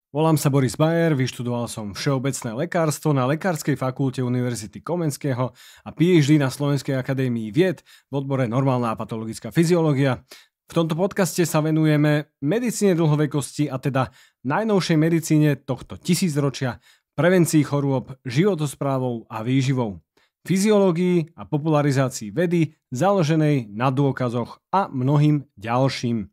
Volám sa Boris Bajer, vyštudoval som všeobecné lekárstvo na Lekárskej fakulte Univerzity Komenského a PhD na Slovenskej akadémii vied v odbore normálna a patologická fyziológia. V tomto podcaste sa venujeme medicíne dlhovekosti a teda najnovšej medicíne tohto tisícročia, prevencii chorôb, životosprávou a výživou, fyziológii a popularizácii vedy založenej na dôkazoch a mnohým ďalším.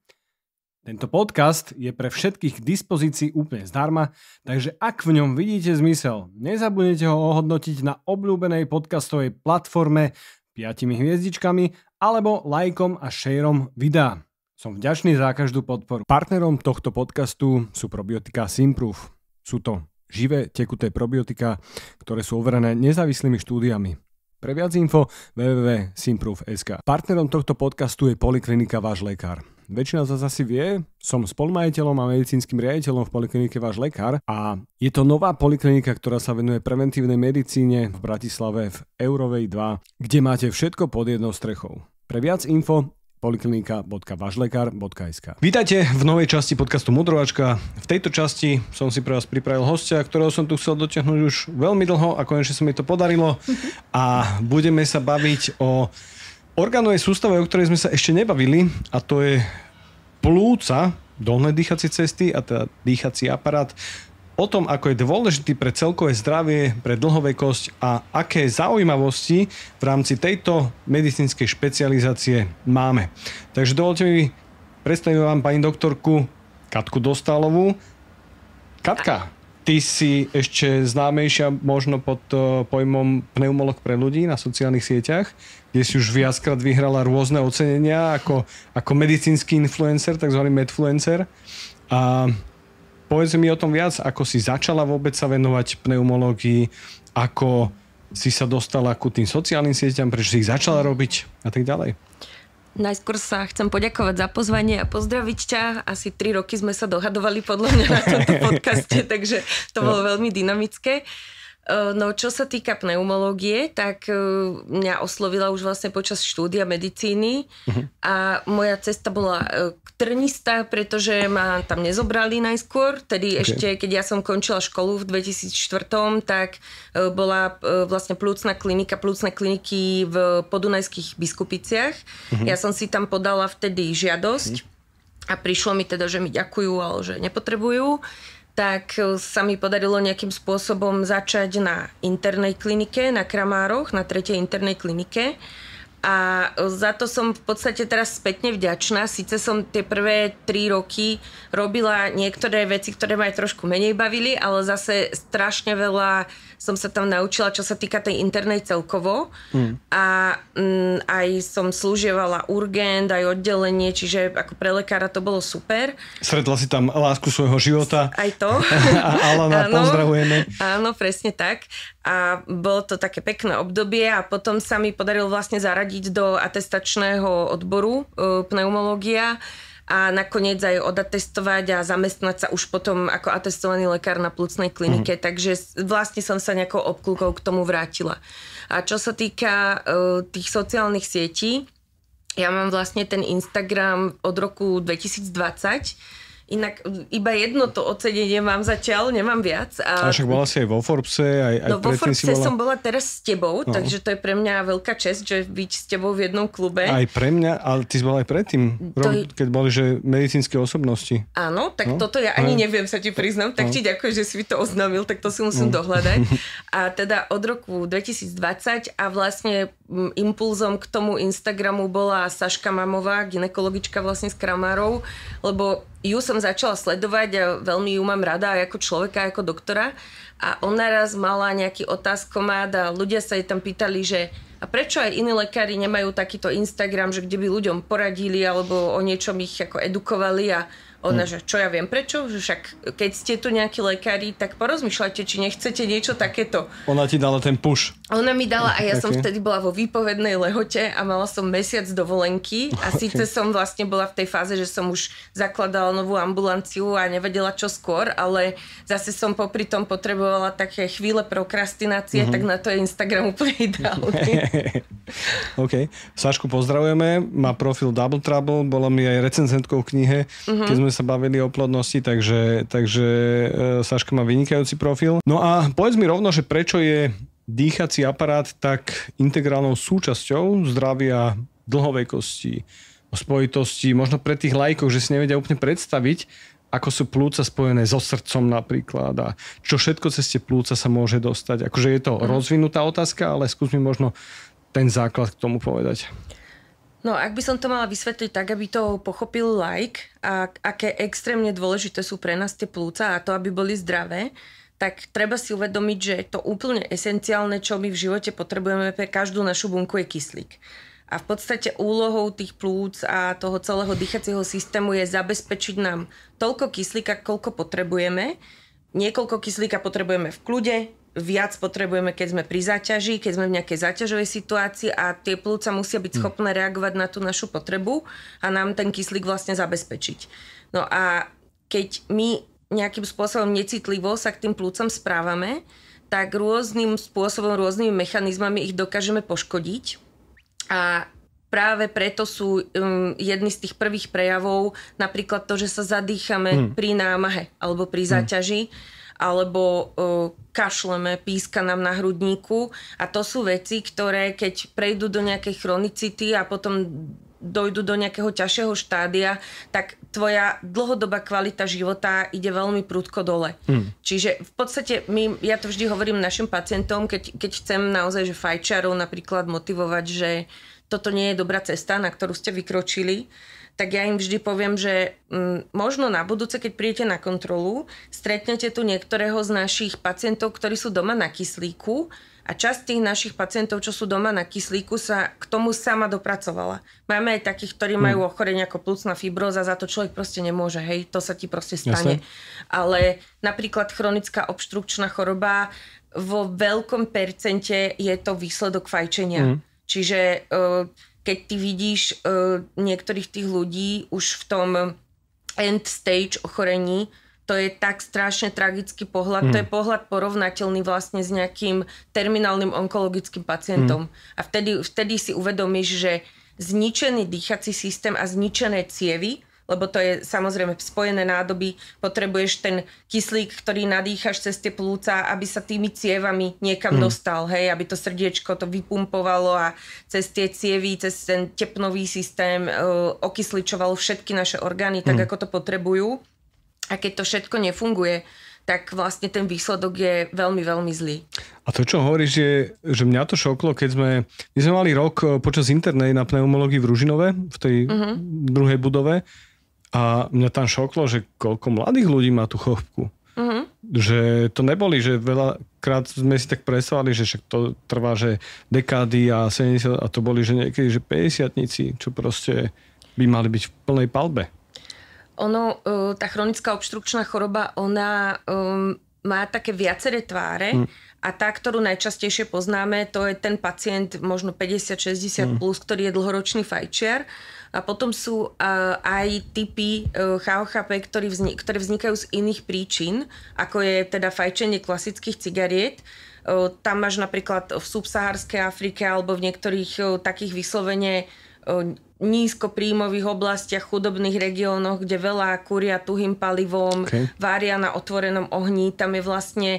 Tento podcast je pre všetkých k dispozícii úplne zdarma, takže ak v ňom vidíte zmysel, nezabudnite ho ohodnotiť na obľúbenej podcastovej platforme 5 hviezdičkami alebo lajkom a šejrom videa. Som vďačný za každú podporu. Partnerom tohto podcastu sú probiotika Simproof. Sú to živé tekuté probiotika, ktoré sú overené nezávislými štúdiami. Pre viac info www.simproof.sk. Partnerom tohto podcastu je Poliklinika Váš lekár. Väčšina z vás asi vie, som spolumajiteľom a medicínskym riaditeľom v Poliklinike Váš lekár a je to nová poliklinika, ktorá sa venuje preventívnej medicíne v Bratislave v Eurovej 2, kde máte všetko pod jednou strechou. Pre viac info poliklinika.vašlekar.sk. Vítajte v novej časti podcastu Mudrovačka. V tejto časti som si pre vás pripravil hostia, ktorého som tu chcel dotiahnuť už veľmi dlho a konečne sa mi to podarilo. A budeme sa baviť o orgánovej sústave, o ktorej sme sa ešte nebavili, a to je plúca, dolné dýchacie cesty a teda dýchací aparát. O tom, ako je dôležitý pre celkové zdravie, pre dlhovekosť a aké zaujímavosti v rámci tejto medicínskej špecializácie máme. Takže dovolte mi predstaviť vám pani doktorku Katku Dostálovú. Katka, ty si ešte známejšia možno pod pojmom pneumolog pre ľudí na sociálnych sieťach, kde si už viackrát vyhrala rôzne ocenenia ako medicínsky influencer, takzvaný medfluencer. A povedz mi o tom viac, ako si začala vôbec sa venovať pneumológii, ako si sa dostala ku tým sociálnym sieťam, prečo si ich začala robiť a tak ďalej. Najskôr sa chcem poďakovať za pozvanie a pozdraviť ťa. Asi 3 roky sme sa dohadovali podľa mňa na tomto podcaste, takže to bolo veľmi dynamické. No, čo sa týka pneumológie, tak mňa oslovila už vlastne počas štúdia medicíny a moja cesta bola trnistá, pretože ma tam nezobrali najskôr. Tedy ešte, keď ja som končila školu v 2004, tak bola vlastne plúcne kliniky v Podunajských Biskupiciach. Ja som si tam podala vtedy žiadosť a prišlo mi teda, že mi ďakujú, ale že nepotrebujú. Tak sa mi podarilo nejakým spôsobom začať na internej klinike, na Kramároch, na 3. internej klinike. A za to som v podstate teraz spätne vďačná. Sice som tie prvé 3 roky robila niektoré veci, ktoré ma aj trošku menej bavili, ale zase strašne veľa som sa tam naučila, čo sa týka tej internej celkovo. A aj som slúžievala urgent, aj oddelenie, čiže ako pre lekára to bolo super. Stretla si tam lásku svojho života. Aj to. A Alana, pozdravujeme. Áno, presne tak. A bolo to také pekné obdobie a potom sa mi podarilo vlastne zaradiť do atestačného odboru pneumológia a nakoniec aj odatestovať a zamestnať sa už potom ako atestovaný lekár na plúcnej klinike. Takže vlastne som sa nejakou obkľukou k tomu vrátila. A čo sa týka tých sociálnych sietí, ja mám vlastne ten Instagram od roku 2020. Inak iba jedno to ocenenie mám zatiaľ, nemám viac. A však bola si aj vo Forbese, aj vo Forbese som bola teraz s tebou, takže to je pre mňa veľká česť, že byť s tebou v jednom klube. Aj pre mňa, ale ty si bola aj predtým, keď boli, že medicínske osobnosti. Áno, tak toto ja ani neviem, sa ti priznám, tak ti ďakujem, že si mi to oznámil, tak to si musím dohľadať. A teda od roku 2020 a vlastne impulzom k tomu Instagramu bola Saška Mamová, gynekologička vlastne z Kramárov, lebo ju som začala sledovať a veľmi ju mám rada aj ako človeka, ako doktora. A ona raz mala nejaký otázkomát a ľudia sa jej tam pýtali, že a prečo aj iní lekári nemajú takýto Instagram, že kde by ľuďom poradili alebo o niečom ich ako edukovali a ona, že čo ja viem, prečo? Že však keď ste tu nejakí lekári, tak porozmýšľajte, či nechcete niečo takéto. Ona ti dala ten push. Ona mi dala a ja som vtedy bola vo výpovednej lehote a mala som mesiac dovolenky a síce som vlastne bola v tej fáze, že som už zakladala novú ambulanciu a nevedela čo skôr, ale zase som popri tom potrebovala také chvíle prokrastinácie, tak na to je Instagram úplne ideálny. OK. Sašku pozdravujeme, má profil Double Trouble, bola mi aj recenzentkou v knihe, keď sme sa bavili o plodnosti, takže Saška má vynikajúci profil. No a povedz mi rovno, že prečo je dýchací aparát tak integrálnou súčasťou zdravia dlhovekosti, spojitosti, možno pre tých laikov, že si nevedia úplne predstaviť, ako sú plúca spojené so srdcom napríklad a čo všetko cez tie plúca sa môže dostať. Akože je to rozvinutá otázka, ale skús mi možno ten základ k tomu povedať. No, ak by som to mala vysvetliť tak, aby to pochopil laik a aké extrémne dôležité sú pre nás tie plúca a to, aby boli zdravé, tak treba si uvedomiť, že to úplne esenciálne, čo my v živote potrebujeme pre každú našu bunku, je kyslík. A v podstate úlohou tých plúc a toho celého dýchacieho systému je zabezpečiť nám toľko kyslíka, koľko potrebujeme. Niekoľko kyslíka potrebujeme v kľude, viac potrebujeme, keď sme pri záťaži, keď sme v nejakej záťažovej situácii a tie plúca musia byť schopné reagovať na tú našu potrebu a nám ten kyslík vlastne zabezpečiť. No a keď my nejakým spôsobom necitlivo sa k tým plúcam správame, tak rôznym spôsobom, rôznymi mechanizmami ich dokážeme poškodiť. A práve preto sú jedny z tých prvých prejavov napríklad to, že sa zadýchame pri námahe alebo pri záťaži, alebo kašleme, píska nám na hrudníku a to sú veci, ktoré keď prejdú do nejakej chronicity a potom dojdu do nejakého ťažšieho štádia, tak tvoja dlhodobá kvalita života ide veľmi prudko dole. Čiže v podstate ja to vždy hovorím našim pacientom, keď chcem naozaj, že fajčiarov napríklad motivovať, že toto nie je dobrá cesta, na ktorú ste vykročili, tak ja im vždy poviem, že možno na budúce, keď prídete na kontrolu, stretnete tu niektorého z našich pacientov, ktorí sú doma na kyslíku a časť tých našich pacientov, čo sú doma na kyslíku, sa k tomu sama dopracovala. Máme aj takých, ktorí majú ochorenie ako pľucná fibróza, za to človek proste nemôže, hej, to sa ti proste stane. Jasne. Ale napríklad chronická obštrukčná choroba, vo veľkom percente je to výsledok fajčenia. Čiže keď ty vidíš niektorých tých ľudí už v tom end stage ochorení, to je tak strašne tragický pohľad. To je pohľad porovnateľný vlastne s nejakým terminálnym onkologickým pacientom. A vtedy si uvedomíš, že zničený dýchací systém a zničené cievy, lebo to je samozrejme spojené nádoby, potrebuješ ten kyslík, ktorý nadýchaš cez tie plúca, aby sa tými cievami niekam dostal, hej, aby to srdiečko to vypumpovalo a cez tie cievy, cez ten tepnový systém okysličovalo všetky naše orgány tak, ako to potrebujú. A keď to všetko nefunguje, tak vlastne ten výsledok je veľmi, veľmi zlý. A to, čo hovoríš, je, že mňa to šoklo, keď my sme mali rok počas internej na pneumológii v Ružinove, v tej druhej budove, a mňa tam šoklo, že koľko mladých ľudí má tú chopku. Že to neboli, že veľakrát sme si tak predstavovali, že však to trvá, že dekády a 70, a to boli, že niekedy, že 50-tníci, čo proste by mali byť v plnej palbe. Tá chronická obštrukčná choroba, ona má také viaceré tváre a tá, ktorú najčastejšie poznáme, to je ten pacient možno 50-60 plus, ktorý je dlhoročný fajčiar. A potom sú aj typy CHOP, ktoré vznikajú z iných príčin, ako je teda fajčenie klasických cigariet. Tam máš napríklad v subsahárskej Afrike alebo v niektorých takých vyslovene nízkopríjmových oblastiach, chudobných regiónoch, kde veľa kúria tuhým palivom, vária na otvorenom ohni. Tam je vlastne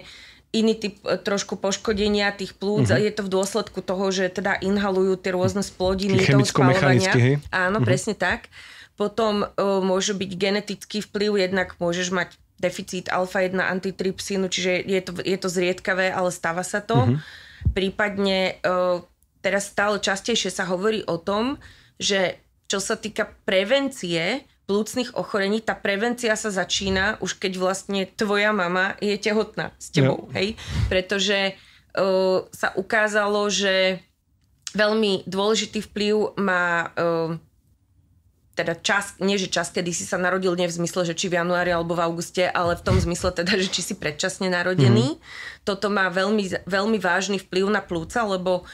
iný typ trošku poškodenia tých plúc. Je to v dôsledku toho, že teda inhalujú tie rôzne splodiny toho spaľovania. Áno, presne tak. Potom môže byť genetický vplyv, jednak môžeš mať deficit alfa-1 antitrypsínu, čiže je to zriedkavé, ale stáva sa to. Prípadne teraz stále častejšie sa hovorí o tom, že čo sa týka prevencie plúcnych ochorení, tá prevencia sa začína už keď vlastne tvoja mama je tehotná s tebou. Hej? Pretože sa ukázalo, že veľmi dôležitý vplyv má teda čas, nie že čas, kedy si sa narodil, nie v zmysle, že či v januári alebo v auguste, ale v tom zmysle teda, že či si predčasne narodený. Toto má veľmi, veľmi vážny vplyv na plúca, lebo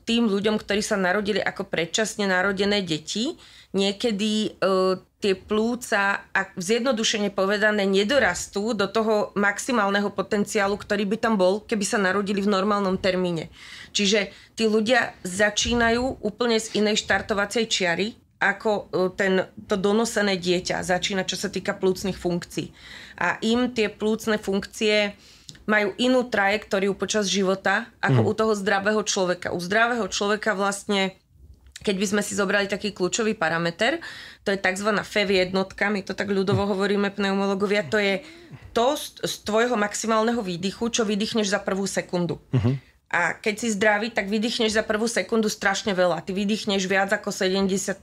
tým ľuďom, ktorí sa narodili ako predčasne narodené deti, niekedy tie plúca, zjednodušene povedané, nedorastú do toho maximálneho potenciálu, ktorý by tam bol, keby sa narodili v normálnom termíne. Čiže tí ľudia začínajú úplne z inej štartovacej čiary, ako to donosené dieťa začína, čo sa týka plúcnych funkcií. A im tie plúcne funkcie majú inú trajektóriu počas života ako u toho zdravého človeka. U zdravého človeka vlastne, keď by sme si zobrali taký kľúčový parameter, to je tzv. FEV jednotka, my to tak ľudovo hovoríme pneumologovia, to je to z tvojho maximálneho výdychu, čo vydýchneš za prvú sekundu. A keď si zdravý, tak vydýchneš za prvú sekundu strašne veľa. Ty vydýchneš viac ako 70%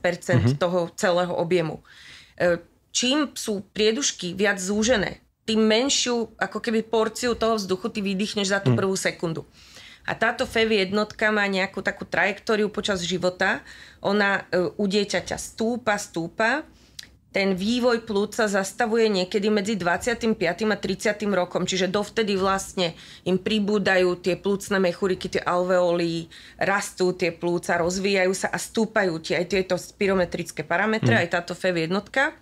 toho celého objemu. Čím sú priedušky viac zúžené, tým menšiu ako keby porciu toho vzduchu ty vydýchneš za tú prvú sekundu. A táto FEV jednotka má nejakú takú trajektóriu počas života. Ona u dieťaťa stúpa. Ten vývoj plúca zastavuje niekedy medzi 25. a 30. rokom, čiže dovtedy vlastne im pribúdajú tie plúcne mechúriky, tie alveoly, rastú tie plúca, rozvíjajú sa a stúpajú aj tieto spirometrické parametre, aj táto FEV jednotka.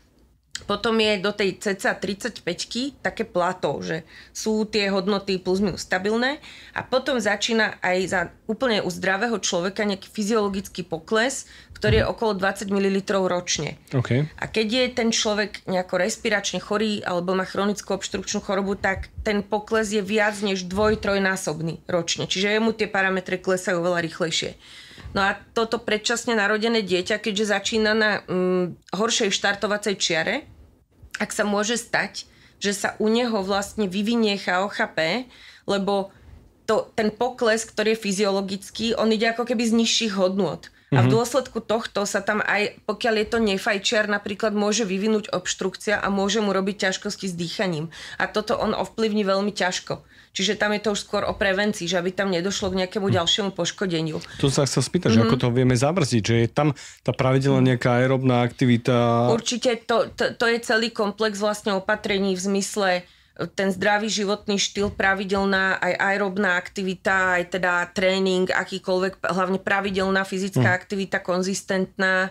Potom je do tej cca 35-ky také plató, že sú tie hodnoty plus minus stabilné a potom začína aj za úplne u zdravého človeka nejaký fyziologický pokles, ktorý je okolo 20 ml ročne. Okay. A keď je ten človek nejako respiračne chorý alebo má chronickú obštrukčnú chorobu, tak ten pokles je viac než 2-3-násobný ročne. Čiže jemu tie parametre klesajú veľa rýchlejšie. No a toto predčasne narodené dieťa, keďže začína na horšej štartovacej čiare, ak sa môže stať, že sa u neho vlastne vyvinie CHOHP, lebo ten pokles, ktorý je fyziologický, on ide ako keby z nižších hodnôt. A v dôsledku tohto sa tam aj, pokiaľ je to nefajčiar, napríklad môže vyvinúť obštrukcia a môže mu robiť ťažkosti s dýchaním. A toto on ovplyvní veľmi ťažko. Čiže tam je to už skôr o prevencii, že aby tam nedošlo k nejakému ďalšiemu poškodeniu. Tu sa chcel spýtať, že ako to vieme zabrzdiť, že je tam tá pravidelná nejaká aerobná aktivita? Určite to je celý komplex vlastne opatrení v zmysle ten zdravý životný štýl, pravidelná aj aerobná aktivita, aj teda tréning, akýkoľvek, hlavne pravidelná fyzická aktivita, konzistentná,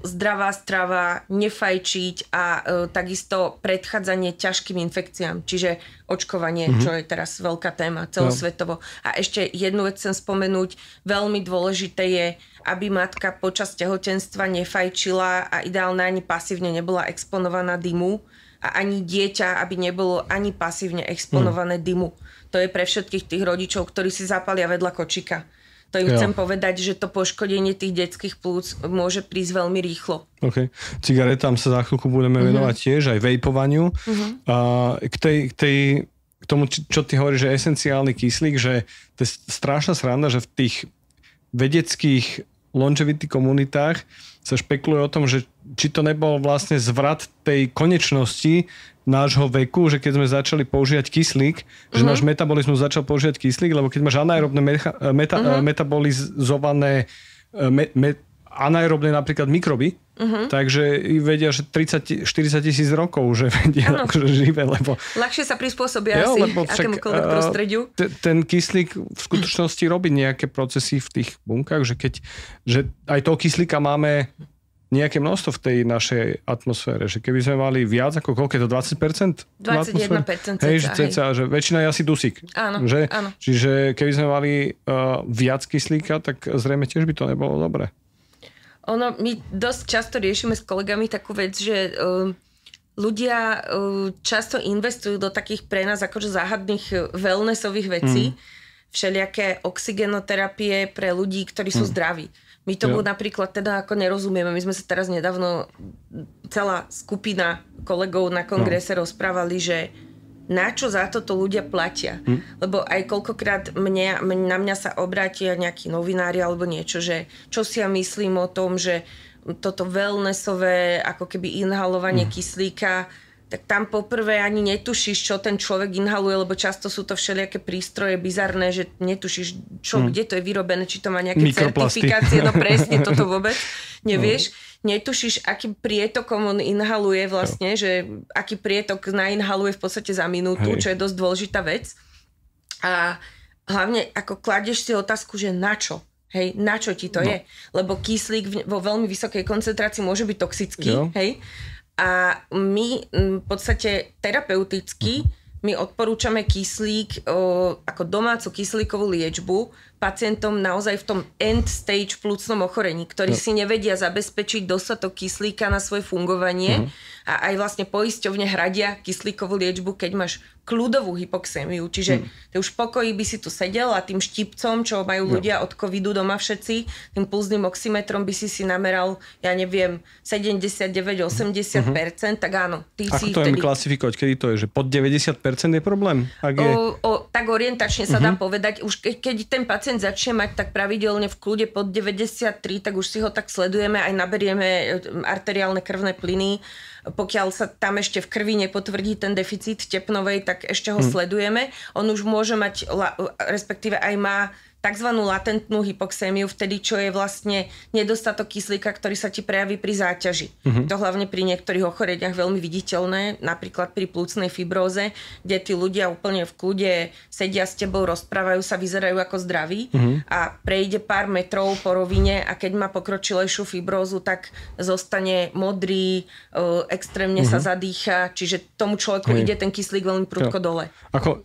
zdravá strava, nefajčiť a takisto predchádzanie ťažkým infekciám, čiže očkovanie, čo je teraz veľká téma celosvetovo. A ešte jednu vec chcem spomenúť, veľmi dôležité je, aby matka počas tehotenstva nefajčila a ideálne ani pasívne nebola exponovaná dymu a ani dieťa, aby nebolo ani pasívne exponované dymu. To je pre všetkých tých rodičov, ktorí si zapália vedľa kočika. To im chcem povedať, že to poškodenie tých detských plúc môže prísť veľmi rýchlo. OK. Cigaretám sa za chvíľku budeme venovať tiež, aj vejpovaniu. A k tomu, čo ty hovoríš, že esenciálny kyslík, že to je strašná sranda, že v tých vedeckých longevity komunitách sa špekuluje o tom, že či to nebol vlastne zvrat tej konečnosti nášho veku, že keď sme začali používať kyslík, že náš metabolizmus začal používať kyslík, lebo keď máš anaerobné metabolizované anaerobné napríklad mikroby, takže vedia, že 30-40 tisíc rokov, že vedia akože živé, lebo... Ľahšie sa prispôsobia asi akémukoľvek prostrediu. Ten kyslík v skutočnosti robí nejaké procesy v tých bunkách, že aj toho kyslíka máme nejaké množstvo v tej našej atmosfére, že keby sme mali viac ako koľko je to 20%? 21% cca, že väčšina je asi dusík. Áno, že? Áno. Čiže keby sme mali viac kyslíka, tak zrejme tiež by to nebolo dobré. My dosť často riešime s kolegami takú vec, že ľudia často investujú do takých pre nás akože záhadných wellnessových vecí, všelijaké oxygenoterapie pre ľudí, ktorí sú zdraví. My tomu napríklad teda ako nerozumieme. My sme sa teraz nedávno, celá skupina kolegov na kongrese rozprávali, že na čo za toto ľudia platia. Lebo aj koľkokrát na mňa sa obrátia nejakí novinári alebo niečo, že čo si ja myslím o tom, že toto wellnessové ako keby inhalovanie kyslíka, tak tam poprvé ani netušíš, čo ten človek inhaluje, lebo často sú to všelijaké prístroje bizarné, že netušíš, kde to je vyrobené, či to má nejaké certifikácie, no presne, toto vôbec nevieš. Netušíš, akým prietokom on inhaluje vlastne, že aký prietok nainhaluje v podstate za minútu, čo je dosť dôležitá vec. A hlavne, ako kladieš si otázku, že na čo? Hej, na čo ti to je? Lebo kyslík vo veľmi vysokej koncentrácii môže byť toxický. Hej? A my v podstate terapeuticky my odporúčame kyslík ako domácu kyslíkovú liečbu pacientom naozaj v tom end stage plúcnom ochorení, ktorí si nevedia zabezpečiť dostatok kyslíka na svoje fungovanie a aj vlastne poisťovne hradia kyslíkovú liečbu, keď máš kľudovú hypoxémiu. Čiže ty už v pokoji by si tu sedel a tým štipcom, čo majú ľudia od covidu doma všetci, tým pulzným oximetrom by si nameral, ja neviem, 79-80%, tak áno. Ako to vtedy... klasifikovať? Kedy to je? Že pod 90% je problém? Ak je... Tak orientačne sa dá povedať. Už keď ten pacient začne mať tak pravidelne v kľude pod 93, tak už si ho tak sledujeme, aj naberieme arteriálne krvné plyny. Pokiaľ sa tam ešte v krvi nepotvrdí ten deficit tepnovej, tak ešte ho sledujeme. On už môže mať, respektíve aj má takzvanú latentnú hypoxémiu, vtedy, čo je vlastne nedostatok kyslíka, ktorý sa ti prejaví pri záťaži. To hlavne pri niektorých ochoreniach veľmi viditeľné, napríklad pri plúcnej fibróze, kde tí ľudia úplne v kľude sedia s tebou, rozprávajú sa, vyzerajú ako zdraví a prejde pár metrov po rovine a keď má pokročilejšiu fibrózu, tak zostane modrý, extrémne sa zadýcha, čiže tomu človeku ide ten kyslík veľmi prudko dole.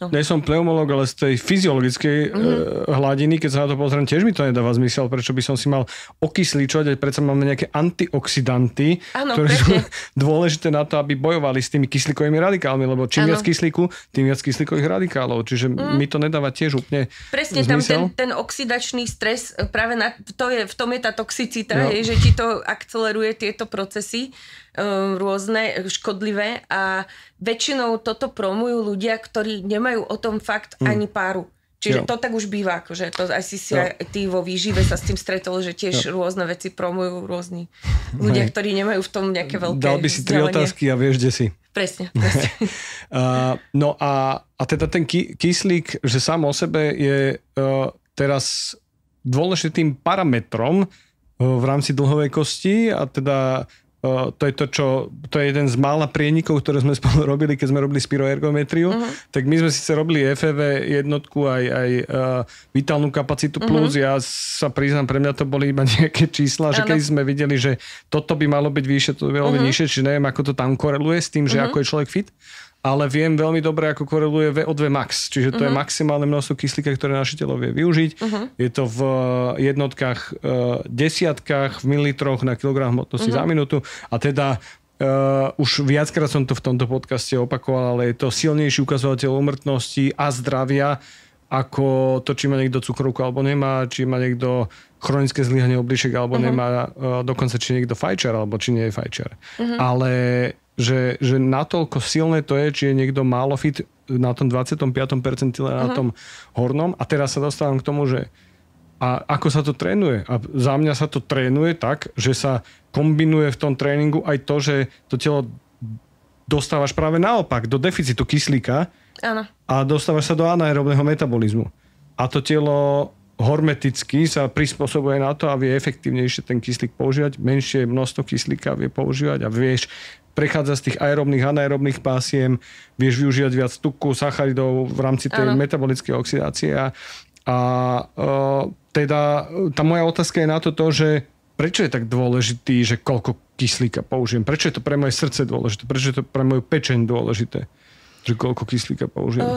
Nie som pneumológ, ale z tej fyziologickej hladiny, keď sa na to pozriem, tiež mi to nedáva zmysel, prečo by som si mal okysličovať, a predsa máme nejaké antioxidanty, ktoré sú dôležité na to, aby bojovali s tými kyslíkovými radikálmi, lebo čím viac kyslíku, tým viac kyslíkových radikálov. Čiže mi to nedáva tiež úplne presne zmysel. Tam ten oxidačný stres, práve v tom je tá toxicita, že ti to akceleruje tieto procesy rôzne, škodlivé a väčšinou toto promujú ľudia, ktorí nemajú o tom fakt ani páru. Čiže to tak už býva, akože to asi si aj ty vo výžive sa s tým stretol, že tiež rôzne veci promujú rôzni ľudia, ktorí nemajú v tom nejaké veľké Dal by si 3 otázky a vieš, kde si. Presne. No a teda ten kyslík, že sám o sebe je teraz dôležitým parametrom v rámci dlhovej kosti a teda to je jeden z mála prienikov, ktoré sme spolu robili, keď sme robili spiroergometriu. Tak my sme síce robili FEV jednotku aj vitálnu kapacitu plus. Ja sa priznám, pre mňa to boli iba nejaké čísla, že keď sme videli, že toto by malo byť vyššie, to by malo byť nižšie, čiže neviem, ako to tam koreluje s tým, že ako je človek fit. Ale viem veľmi dobre, ako koreluje VO2 max. Čiže to je maximálne množstvo kyslíka, ktoré naše telo vie využiť. Je to v jednotkách, desiatkách, v mililitroch na kilogram hmotnosti za minútu. A teda už viackrát som to v tomto podcaste opakoval, ale je to silnejší ukazovateľ úmrtnosti a zdravia, ako to, či má niekto cukrovku alebo nemá, či má niekto chronické zlyhanie obličiek alebo nemá, dokonca či niekto fajčar alebo či nie je fajčar. Ale že natoľko silné to je, či je niekto málo fit na tom 25. percentile, na tom hornom. A teraz sa dostávam k tomu, že a ako sa to trénuje? A za mňa sa to trénuje tak, že sa kombinuje v tom tréningu aj to, že to telo dostávaš práve naopak, do deficitu kyslíka. Áno. A dostávaš sa do anaerobného metabolizmu. A to telo hormeticky sa prispôsobuje na to a vie efektívnejšie ten kyslík používať, menšie množstvo kyslíka vie používať a vieš prechádza z tých aerobných, anaerobných pásiem, vieš využívať viac tuku, sacharidov v rámci tej metabolickej oxidácie. A teda tá moja otázka je na to, že prečo je tak dôležitý, že koľko kyslíka použijem? Prečo je to pre moje srdce dôležité? Prečo je to pre moju pečeň dôležité? Že koľko kyslíka použijem?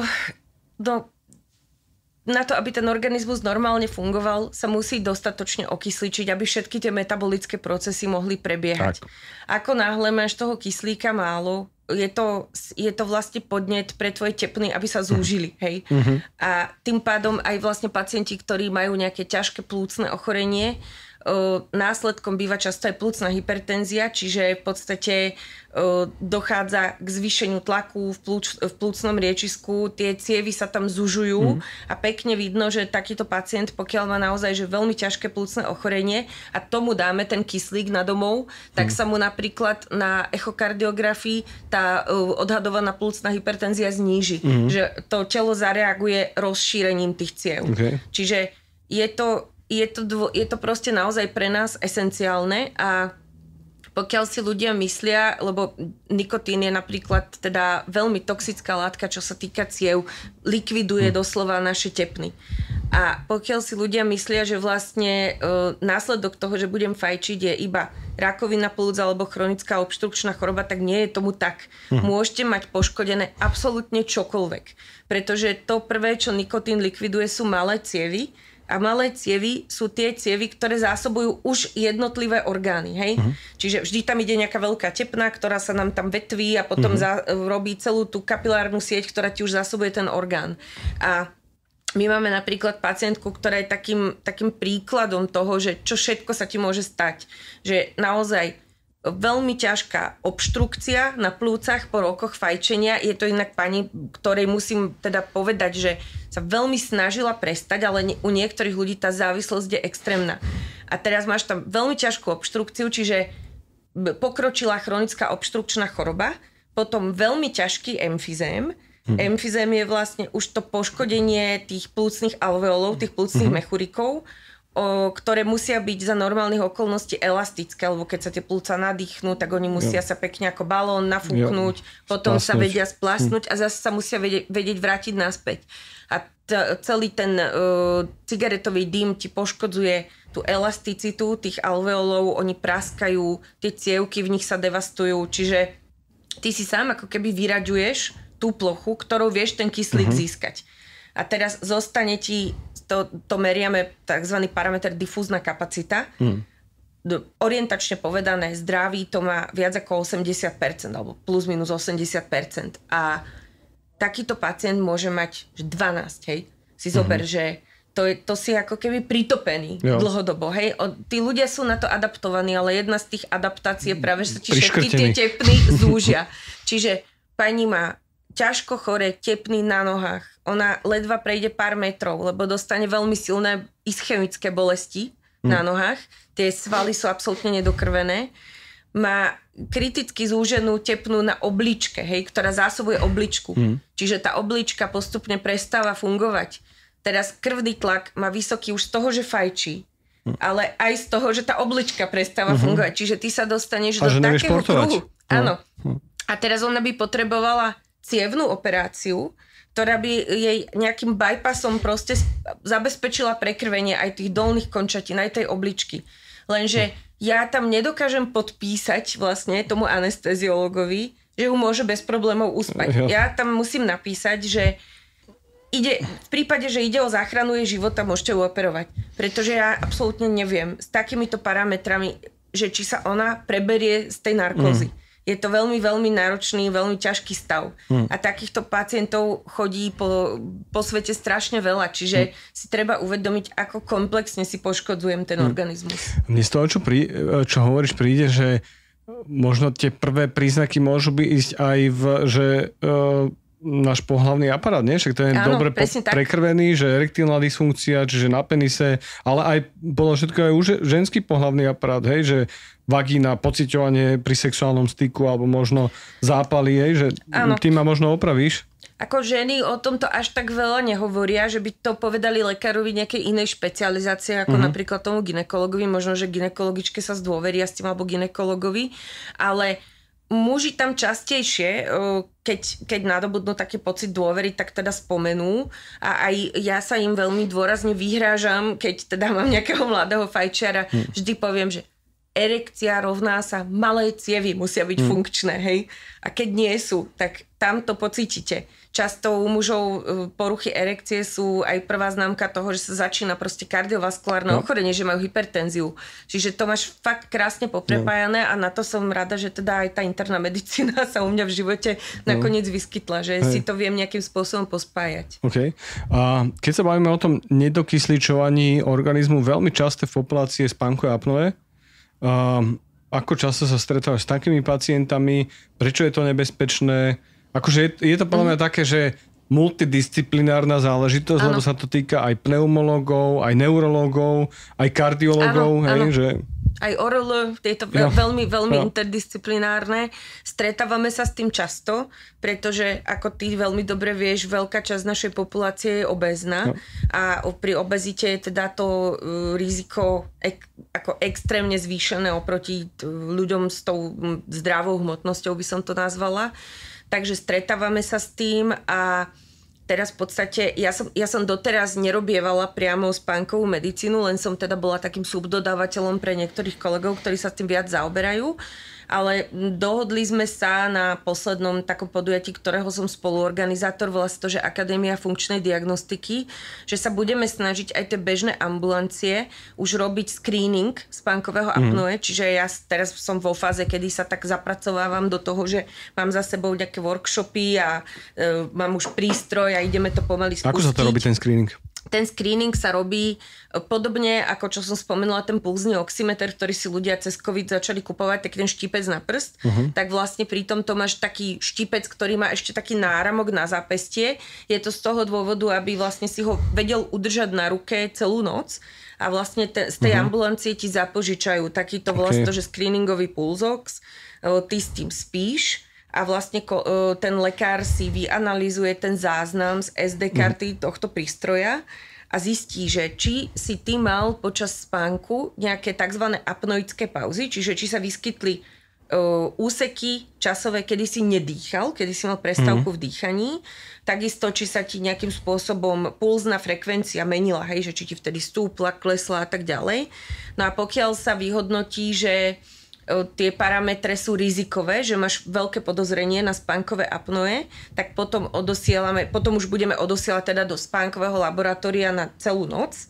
Na to, aby ten organizmus normálne fungoval, sa musí dostatočne okysličiť, aby všetky tie metabolické procesy mohli prebiehať. Tak. Ako náhle máš toho kyslíka málo, je to vlastne podnet pre tvoje tepny, aby sa zúžili. Hej? A tým pádom aj vlastne pacienti, ktorí majú nejaké ťažké plúcne ochorenie, následkom býva často aj plúcna hypertenzia, čiže v podstate dochádza k zvýšeniu tlaku v plúcnom riečisku, tie cievy sa tam zužujú a pekne vidno, že takýto pacient, pokiaľ má naozaj že veľmi ťažké plúcne ochorenie a tomu dáme ten kyslík na domov, tak sa mu napríklad na echokardiografii tá odhadovaná plúcna hypertenzia zníži. Že to telo zareaguje rozšírením tých ciev. Okay. Čiže je to proste naozaj pre nás esenciálne a pokiaľ si ľudia myslia, lebo nikotín je napríklad teda veľmi toxická látka, čo sa týka ciev, likviduje doslova naše tepny. A pokiaľ si ľudia myslia, že vlastne následok toho, že budem fajčiť, je iba rakovina plúc alebo chronická obštrukčná choroba, tak nie je tomu tak. Môžete mať poškodené absolútne čokoľvek. Pretože to prvé, čo nikotín likviduje, sú malé cievy. A malé cievy sú tie cievy, ktoré zásobujú už jednotlivé orgány. Hej? Čiže vždy tam ide nejaká veľká tepna, ktorá sa nám tam vetví a potom robí celú tú kapilárnu sieť, ktorá ti už zásobuje ten orgán. A my máme napríklad pacientku, ktorá je takým príkladom toho, že čo všetko sa ti môže stať. Že naozaj veľmi ťažká obštrukcia na plúcach po rokoch fajčenia. Je to inak pani, ktorej musím teda povedať, že sa veľmi snažila prestať, ale u niektorých ľudí tá závislosť je extrémna. A teraz máš tam veľmi ťažkú obštrukciu, čiže pokročilá chronická obštrukčná choroba, potom veľmi ťažký emfyzém. Emfyzém je vlastne už to poškodenie tých plúcnych alveolov, tých plúcnych mechurikov, ktoré musia byť za normálnych okolností elastické, lebo keď sa tie plúca nadýchnú, tak oni musia sa pekne ako balón nafúknuť, potom sa vedia splasnúť a zase sa musia vedieť vrátiť naspäť. A celý ten cigaretový dym ti poškodzuje tú elasticitu tých alveolov, oni praskajú, tie cievky v nich sa devastujú, čiže ty si sám ako keby vyraďuješ tú plochu, ktorou vieš ten kyslík získať. A teraz zostane ti, to meriame tzv. Parameter difúzna kapacita. Orientačne povedané, zdraví to má viac ako 80%, alebo plus minus 80%. A takýto pacient môže mať 12, hej. Si zober, že to si ako keby pritopený dlhodobo, hej. Tí ľudia sú na to adaptovaní, ale jedna z tých adaptácií je práve, že sa ti všetky tie tepny zúžia. Čiže pani má ťažko choré, tepný na nohách. Ona ledva prejde pár metrov, lebo dostane veľmi silné ischemické bolesti na nohách. Tie svaly sú absolútne nedokrvené. Má kriticky zúženú tepnu na obličke, hej, ktorá zásobuje obličku. Čiže tá oblička postupne prestáva fungovať. Teraz krvný tlak má vysoký už z toho, že fajčí, ale aj z toho, že tá oblička prestáva fungovať. Čiže ty sa dostaneš do takého kruhu. Áno. A teraz ona by potrebovala cievnú operáciu, ktorá by jej nejakým bypassom proste zabezpečila prekrvenie aj tých dolných končatín, aj tej obličky. Lenže ja tam nedokážem podpísať vlastne tomu anesteziologovi, že ju môže bez problémov uspať. Ja tam musím napísať, že v prípade, že ide o záchranu jej života, môžete ju operovať. Pretože ja absolútne neviem s takýmito parametrami, že či sa ona preberie z tej narkózy. Je to veľmi, veľmi náročný, veľmi ťažký stav. A takýchto pacientov chodí po svete strašne veľa. Čiže si treba uvedomiť, ako komplexne si poškodzujem ten organizmus. Mne z toho, čo hovoríš, príde, že možno tie prvé príznaky môžu ísť aj náš pohlavný aparát, nie? Však to je dobre prekrvený, že erektilná dysfunkcia, čiže na penise, ale aj bolo všetko aj ženský pohlavný aparát, hej, že vagína, pociťovanie pri sexuálnom styku alebo možno zápaly, hej, že tým ma možno opravíš. Ako ženy o tomto až tak veľa nehovoria, že by to povedali lekárovi nejakej inej špecializácie, ako napríklad tomu gynekologovi, možno, že gynekologičke sa zdôveria s tým alebo gynekologovi, ale muži tam častejšie, keď nadobudnú taký pocit dôvery, tak teda spomenú. A aj ja sa im veľmi dôrazne vyhrážam, keď teda mám nejakého mladého fajčiara, vždy poviem, že erekcia rovná sa malé cievy musia byť funkčné, hej. A keď nie sú, tak tam to pocítite. Často u mužov poruchy erekcie sú aj prvá známka toho, že sa začína proste kardiovaskulárne ochorenie, že majú hypertenziu. Čiže to máš fakt krásne poprepájané a na to som rada, že teda aj tá interná medicína sa u mňa v živote nakoniec vyskytla, že si to viem nejakým spôsobom pospájať. OK. A keď sa bavíme o tom nedokysličovaní organizmu, veľmi časté v populácii je spánkové apnoe. Ako často sa stretávaš s takými pacientami? Prečo je to nebezpečné? Akože je to podľa mňa také, že multidisciplinárna záležitosť, lebo sa to týka aj pneumológov, aj neurológov, aj kardiológov, hej, že... Aj ORL, je to veľmi, veľmi interdisciplinárne. Stretávame sa s tým často, pretože ako ty veľmi dobre vieš, veľká časť našej populácie je obézna a pri obezite je teda to riziko ako extrémne zvýšené oproti ľuďom s tou zdravou hmotnosťou, by som to nazvala. Takže stretávame sa s tým a teraz v podstate, ja som doteraz nerobievala priamo spánkovú medicínu, len som teda bola takým subdodávateľom pre niektorých kolegov, ktorí sa s tým viac zaoberajú. Ale dohodli sme sa na poslednom takom podujatí, ktorého som spoluorganizátor, volá sa to, že Akadémia funkčnej diagnostiky, že sa budeme snažiť aj tie bežné ambulancie už robiť screening spánkového apnoe, čiže ja teraz som vo fáze, kedy sa tak zapracovávam do toho, že mám za sebou nejaké workshopy a mám už prístroj a ideme to pomaly spustiť. Ako sa to robí ten screening? Ten screening sa robí podobne ako čo som spomenula, ten pulzný oximeter, ktorý si ľudia cez COVID začali kupovať, tak ten štípec na prst, tak vlastne pri tomto máš taký štípec, ktorý má ešte taký náramok na zápestie. Je to z toho dôvodu, aby vlastne si ho vedel udržať na ruke celú noc a vlastne z tej ambulancie ti zapožičajú takýto vlastne to, že screeningový pulzox, ty s tým spíš a vlastne ten lekár si vyanalýzuje ten záznam z SD karty tohto prístroja a zistí, že či si ty mal počas spánku nejaké tzv. Apnoické pauzy, čiže či sa vyskytli úseky časové, kedy si nedýchal, kedy si mal prestávku v dýchaní, takisto, či sa ti nejakým spôsobom pulzná frekvencia menila, hej, že či ti vtedy stúpla, klesla a tak ďalej. No a pokiaľ sa vyhodnotí, že tie parametre sú rizikové, že máš veľké podozrenie na spánkové apnoe, tak potom už budeme odosielať teda do spánkového laboratória na celú noc,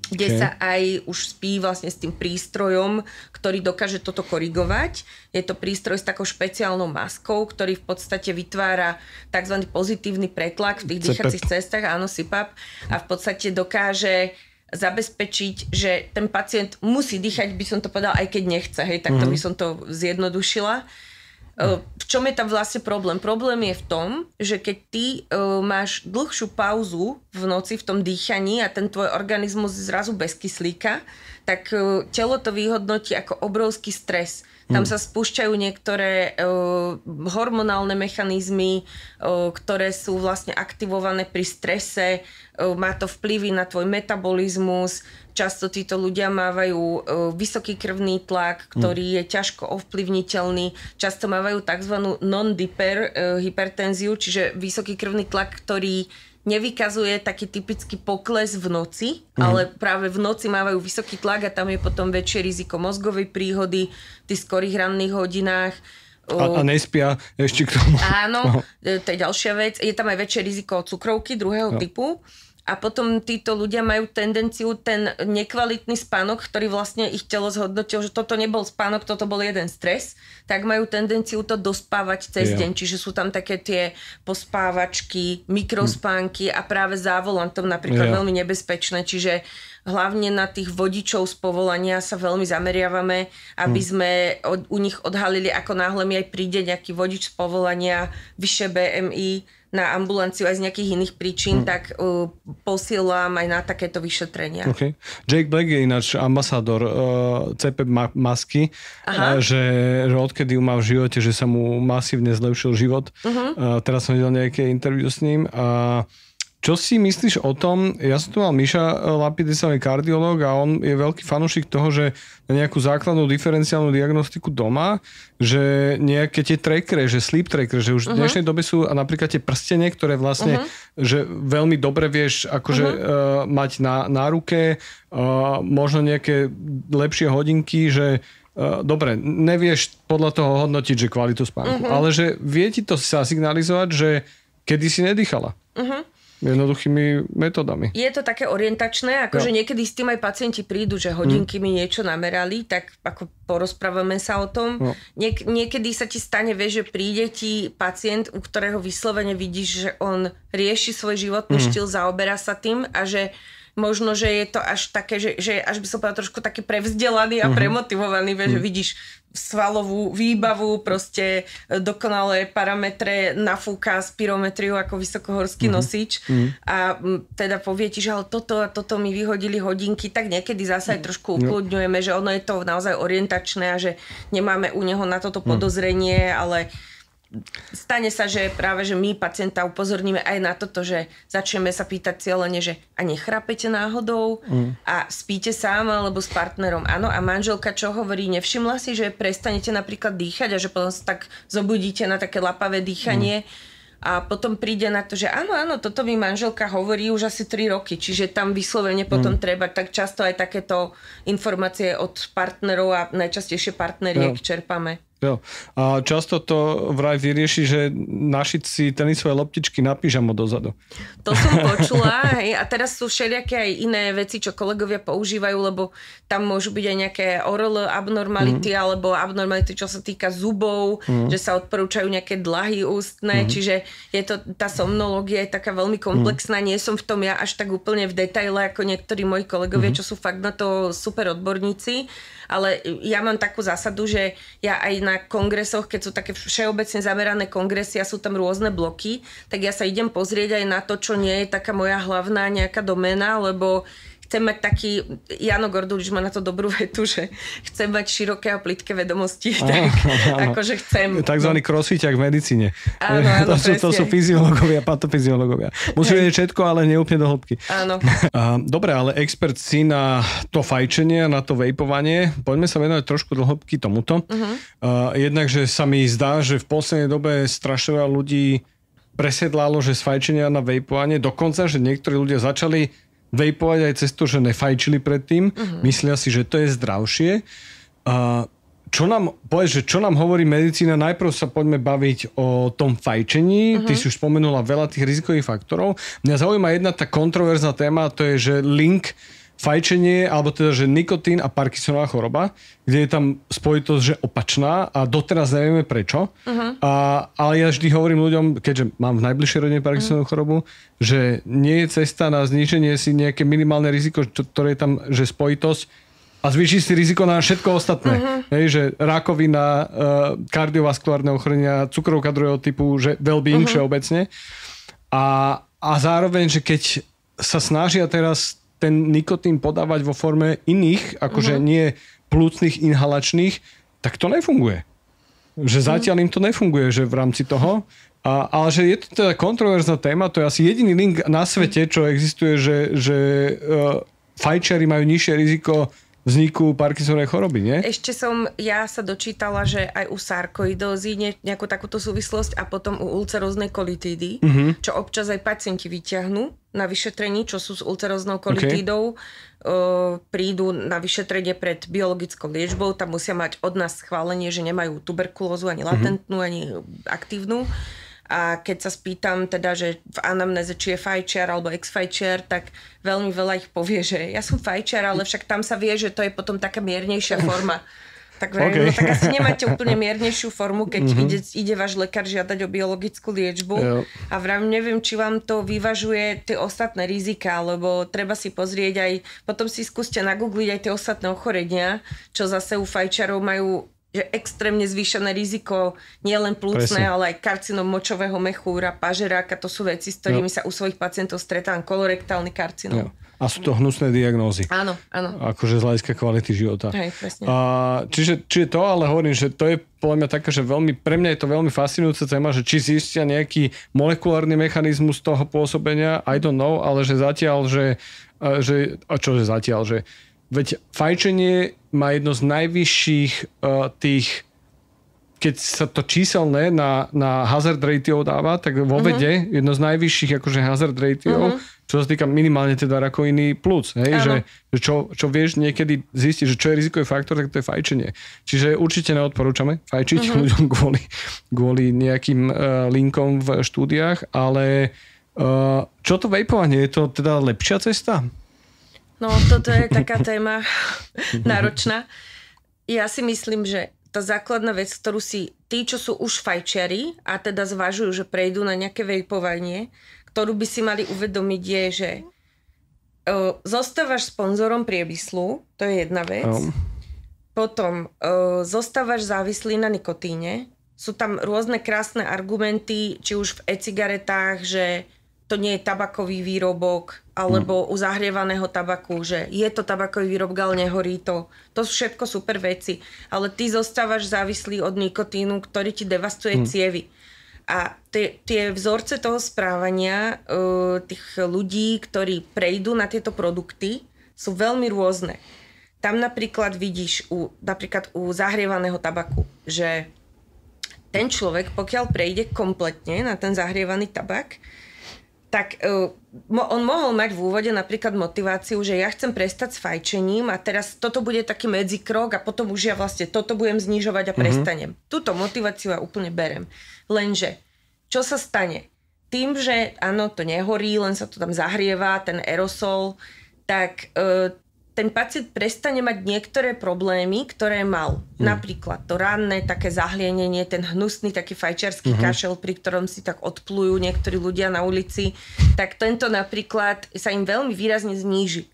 kde sa aj už spí vlastne s tým prístrojom, ktorý dokáže toto korigovať. Je to prístroj s takou špeciálnou maskou, ktorý v podstate vytvára tzv. Pozitívny pretlak v tých dýchacích cestách, áno, CPAP, a v podstate dokáže zabezpečiť, že ten pacient musí dýchať, by som to povedala, aj keď nechce, hej, tak to by som to zjednodušila. V čom je tam vlastne problém? Problém je v tom, že keď ty máš dlhšiu pauzu v noci v tom dýchaní a ten tvoj organizmus zrazu bez kyslíka, tak telo to vyhodnotí ako obrovský stres. Tam sa spúšťajú niektoré hormonálne mechanizmy, ktoré sú vlastne aktivované pri strese. Má to vplyvy na tvoj metabolizmus. Často títo ľudia mávajú vysoký krvný tlak, ktorý je ťažko ovplyvniteľný. Často mávajú tzv. Non-diper hypertenziu, čiže vysoký krvný tlak, ktorý nevykazuje taký typický pokles v noci, ale práve v noci mávajú vysoký tlak a tam je potom väčšie riziko mozgovej príhody v tých skorých ranných hodinách. A nespia ešte k tomu. Áno, to je ďalšia vec. Je tam aj väčšie riziko cukrovky druhého typu. A potom títo ľudia majú tendenciu ten nekvalitný spánok, ktorý vlastne ich telo zhodnotil, že toto nebol spánok, toto bol jeden stres, tak majú tendenciu to dospávať cez deň. Čiže sú tam také tie pospávačky, mikrospánky a práve za volantom napríklad veľmi nebezpečné. Čiže hlavne na tých vodičov z povolania sa veľmi zameriavame, aby sme u nich odhalili, ako náhle mi aj príde nejaký vodič z povolania, vyššie BMI, na ambulanciu aj z nejakých iných príčin, tak posielam aj na takéto vyšetrenia. Okay. Jake Black je ináč ambasádor CP masky, že odkedy ju má v živote, že sa mu masívne zlepšil život. Teraz som videl nejaké interview s ním a čo si myslíš o tom, ja som tu mal Miša Lapidis, on je kardiológ a on je veľký fanúšik toho, že na nejakú základnú diferenciálnu diagnostiku doma, že nejaké tie trackere, že sleep tracker, že už v dnešnej dobe sú a napríklad tie prstenie, ktoré vlastne, že veľmi dobre vieš akože mať na ruke, možno nejaké lepšie hodinky, že dobre, nevieš podľa toho hodnotiť, že kvalitu spánku, ale že vie ti to sa signalizovať, že kedy si nedýchala. Jednoduchými metodami. Je to také orientačné, akože niekedy s tým aj pacienti prídu, že hodinky mi niečo namerali, tak ako porozprávame sa o tom. Niekedy sa ti stane, vieš, že príde ti pacient, u ktorého vyslovene vidíš, že on rieši svoj životný štýl, zaoberá sa tým a že možno, že je to až také, že až by som povedala trošku taký prevzdelaný a premotivovaný, že vidíš svalovú výbavu, proste dokonalé parametre, nafúka spirometriu ako vysokohorský nosič a teda povie ti, že ale toto mi vyhodili hodinky, tak niekedy zase aj trošku ukludňujeme, že ono je to naozaj orientačné a že nemáme u neho na toto podozrenie, ale stane sa, že práve, že my pacienta upozorníme aj na toto, že začneme sa pýtať cieľene, že a nechrapete náhodou a spíte sám alebo s partnerom. Áno, a manželka čo hovorí? Nevšimla si, že prestanete napríklad dýchať a že potom sa tak zobudíte na také lapavé dýchanie. a potom príde na to, že áno, toto mi manželka hovorí už asi 3 roky, čiže tam vyslovene potom treba tak často aj takéto informácie od partnerov a najčastejšie partneriek čerpame. Jo. A často to vraj vyrieši, že našiť si tenisové loptičky na pyžamo dozadu. To som počula, hej, a teraz sú všelijaké aj iné veci, čo kolegovia používajú, lebo tam môžu byť aj nejaké oral abnormality alebo abnormality, čo sa týka zubov, že sa odporúčajú nejaké dlahy ústne, čiže je to, tá somnológia je taká veľmi komplexná, nie som v tom ja až tak úplne v detaile ako niektorí moji kolegovia, čo sú fakt na to super odborníci. Ale ja mám takú zásadu, že ja aj na kongresoch, keď sú také všeobecne zamerané kongresy a sú tam rôzne bloky, tak ja sa idem pozrieť aj na to, čo nie je taká moja hlavná nejaká doména, lebo chcem mať taký, Jano Gordulič má na to dobrú vetu, že chcem mať široké a plitké vedomosti. Akože chcem. Takzvaný crossfiťák v medicíne. Áno, to sú fyziológovia, patofyziológovia. Musí vedieť všetko, ale neúplne do hĺbky. Áno. Dobre, ale expert si na to fajčenie, na to vejpovanie. Poďme sa venovať trošku do hĺbky tomuto. Jednak, že sa mi zdá, že v poslednej dobe strašne veľa ľudí presedlalo, že z fajčenia na vejpovanie. Dokonca, že niektorí ľudia začali vejpovať aj cez to, že nefajčili predtým. Myslia si, že to je zdravšie. Čo nám hovorí medicína? Najprv sa poďme baviť o tom fajčení. Ty si už spomenula veľa tých rizikových faktorov. Mňa zaujíma jedna tá kontroverzná téma, to je, že link fajčenie, alebo teda, že nikotín a Parkinsonová choroba, kde je tam spojitosť, že opačná a doteraz nevieme prečo. Ale ja vždy hovorím ľuďom, keďže mám v najbližšej rodine Parkinsonovú chorobu, že nie je cesta na zníženie si nejaké minimálne riziko, ktoré je tam, že spojitosť a zvýši si riziko na všetko ostatné. Hej, že rakovina, kardiovaskulárne ochorenia, cukrovka druhého typu, že well-being všeobecne. A zároveň, že keď sa snažia teraz ten nikotín podávať vo forme iných, akože nie plúcnych inhalačných, tak to nefunguje. Že zatiaľ im to nefunguje, že v rámci toho. Ale že je to teda kontroverzná téma, to je asi jediný link na svete, čo existuje, že fajčiari majú nižšie riziko vzniku Parkinsonovej choroby, nie? Ešte ja sa dočítala, že aj u sarkoidózy nejakú takúto súvislosť a potom u ulceróznej kolitídy, čo občas aj pacienti vyťahnú na vyšetrení, čo sú s ulceróznou kolitídou, prídu na vyšetrenie pred biologickou liečbou, tam musia mať od nás schválenie, že nemajú tuberkulózu ani latentnú, ani aktívnu. A keď sa spýtam teda, že v anamnéze, či je fajčiar alebo ex-fajčiar, tak veľmi veľa ich povie, že ja som fajčiar, ale však tam sa vie, že to je potom taká miernejšia forma. Tak no tak asi nemáte úplne miernejšiu formu, keď ide váš lekár žiadať o biologickú liečbu. A vravím, neviem, či vám to vyvažuje tie ostatné rizika, lebo treba si pozrieť aj, potom si skúste nagoogliť aj tie ostatné ochorenia, čo zase u fajčiarov majú že extrémne zvýšené riziko nielen plúcne, ale aj karcinom močového mechúra, pažeráka, to sú veci, s ktorými sa u svojich pacientov stretávam, kolorektálny karcinom. A sú to hnusné diagnózy. Áno. Akože z hľadiska kvality života. Hej, presne. Čiže to, ale hovorím, že to je podľa mňa taká, že pre mňa je to veľmi fascinujúca téma, že či zistia nejaký molekulárny mechanizmus toho pôsobenia, I don't know, ale že zatiaľ, že veď fajčenie má jedno z najvyšších tých, keď sa to číselné na hazard ratio dáva, tak vo vede jedno z najvyšších akože hazard ratio, čo sa týka minimálne teda rakoviny plúc. Hej? Že čo vieš niekedy zistiť, že čo je rizikový faktor, tak to je fajčenie. Čiže určite neodporúčame fajčiť ľuďom kvôli nejakým linkom v štúdiách, ale čo to vejpovanie? Je to teda lepšia cesta? No, toto je taká téma náročná. Ja si myslím, že tá základná vec, ktorú si tí, čo sú už fajčiari a teda zvažujú, že prejdú na nejaké vejpovanie, ktorú by si mali uvedomiť je, že zostávaš sponzorom priemyslu, to je jedna vec. Potom zostávaš závislý na nikotíne. Sú tam rôzne krásne argumenty, či už v e-cigaretách, že to nie je tabakový výrobok, alebo u zahrievaného tabaku, že je to tabakový výrobok, ale nehorí to. To sú všetko super veci. Ale ty zostávaš závislý od nikotínu, ktorý ti devastuje cievy. A tie vzorce toho správania tých ľudí, ktorí prejdú na tieto produkty, sú veľmi rôzne. Tam napríklad vidíš napríklad u zahrievaného tabaku, že ten človek, pokiaľ prejde kompletne na ten zahrievaný tabak, tak on mohol mať v úvode napríklad motiváciu, že ja chcem prestať s fajčením a teraz toto bude taký medzikrok a potom už ja vlastne toto budem znižovať a prestanem. Túto motiváciu ja úplne berem. Lenže, čo sa stane? Tým, že áno, to nehorí, len sa to tam zahrieva, ten aerosol, tak ten pacient prestane mať niektoré problémy, ktoré mal. Napríklad to ranné také zahlienenie, ten hnusný taký fajčiarsky kašel, pri ktorom si tak odplujú niektorí ľudia na ulici, tak tento napríklad sa im veľmi výrazne zníži.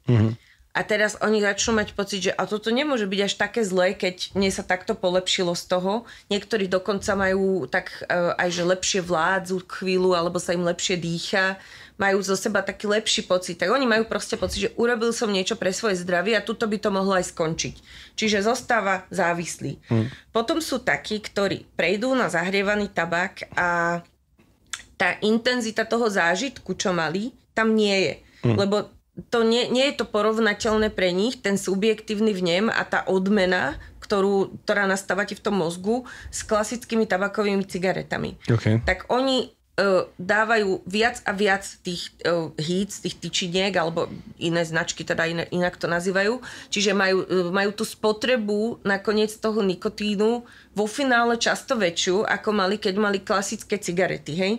A teraz oni začnú mať pocit, že a toto nemôže byť až také zlé, keď mne sa takto polepšilo z toho. Niektorí dokonca majú tak aj, že lepšie vládzu chvíľu, alebo sa im lepšie dýcha, majú zo seba taký lepší pocit. Tak oni majú proste pocit, že urobil som niečo pre svoje zdravie a tuto by to mohlo aj skončiť. Čiže zostáva závislý. Potom sú takí, ktorí prejdú na zahrievaný tabak a tá intenzita toho zážitku, čo mali, tam nie je. Lebo to nie je to porovnateľné pre nich, ten subjektívny vnem a tá odmena, ktorá nastáva ti v tom mozgu s klasickými tabakovými cigaretami. Okay. Tak oni dávajú viac a viac tých hits, tých tyčiniek, alebo iné značky, teda inak to nazývajú. Čiže majú tú spotrebu nakoniec toho nikotínu vo finále často väčšiu, ako mali, keď mali klasické cigarety, hej?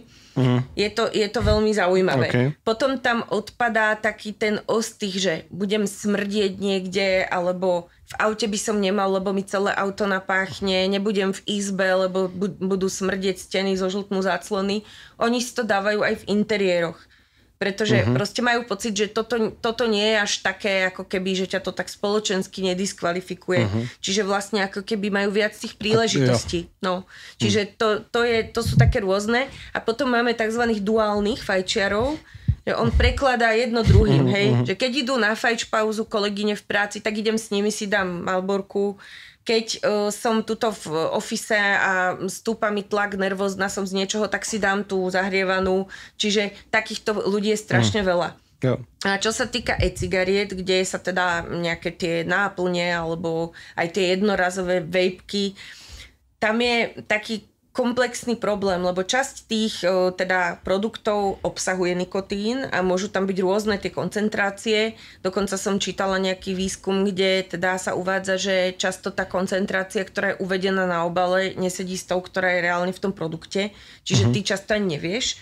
Je to veľmi zaujímavé. Okay. Potom tam odpadá taký ten ostých, že budem smrdieť niekde, alebo v aute by som nemal, lebo mi celé auto napáchne, nebudem v izbe, lebo budú smrdieť steny, zožltnú záclony. Oni si to dávajú aj v interiéroch. Pretože proste majú pocit, že toto nie je až také, ako keby, že ťa to tak spoločensky nediskvalifikuje. Čiže vlastne ako keby majú viac tých príležitostí. No. Čiže to sú také rôzne. A potom máme tzv. Duálnych fajčiarov, že on prekladá jedno druhým, hej. Že keď idú na fajč pauzu kolegyne v práci, tak idem s nimi, si dám Malborku. Keď som tuto v ofise a stúpa mi tlak, nervózna som z niečoho, tak si dám tú zahrievanú. Čiže takýchto ľudí je strašne veľa. Jo. A čo sa týka e-cigariet, kde sa teda nejaké tie náplne alebo aj tie jednorazové vejpky, tam je taký komplexný problém, lebo časť tých teda produktov obsahuje nikotín a môžu tam byť rôzne tie koncentrácie. Dokonca som čítala nejaký výskum, kde teda sa uvádza, že často tá koncentrácia, ktorá je uvedená na obale, nesedí s tou, ktorá je reálne v tom produkte. Čiže ty často ani nevieš.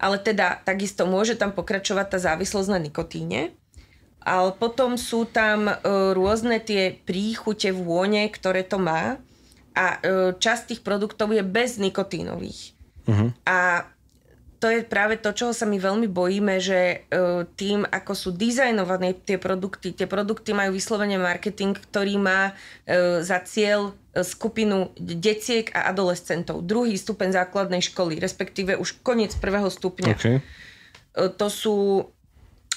Ale teda takisto môže tam pokračovať tá závislosť na nikotíne. Ale potom sú tam rôzne tie príchute, vône, ktoré to má. A časť tých produktov je bez nikotínových. A to je práve to, čoho sa my veľmi bojíme, že tým, ako sú dizajnované tie produkty majú vyslovene marketing, ktorý má za cieľ skupinu detiek a adolescentov. 2. stupeň základnej školy, respektíve už koniec 1. stupňa. Okay. To sú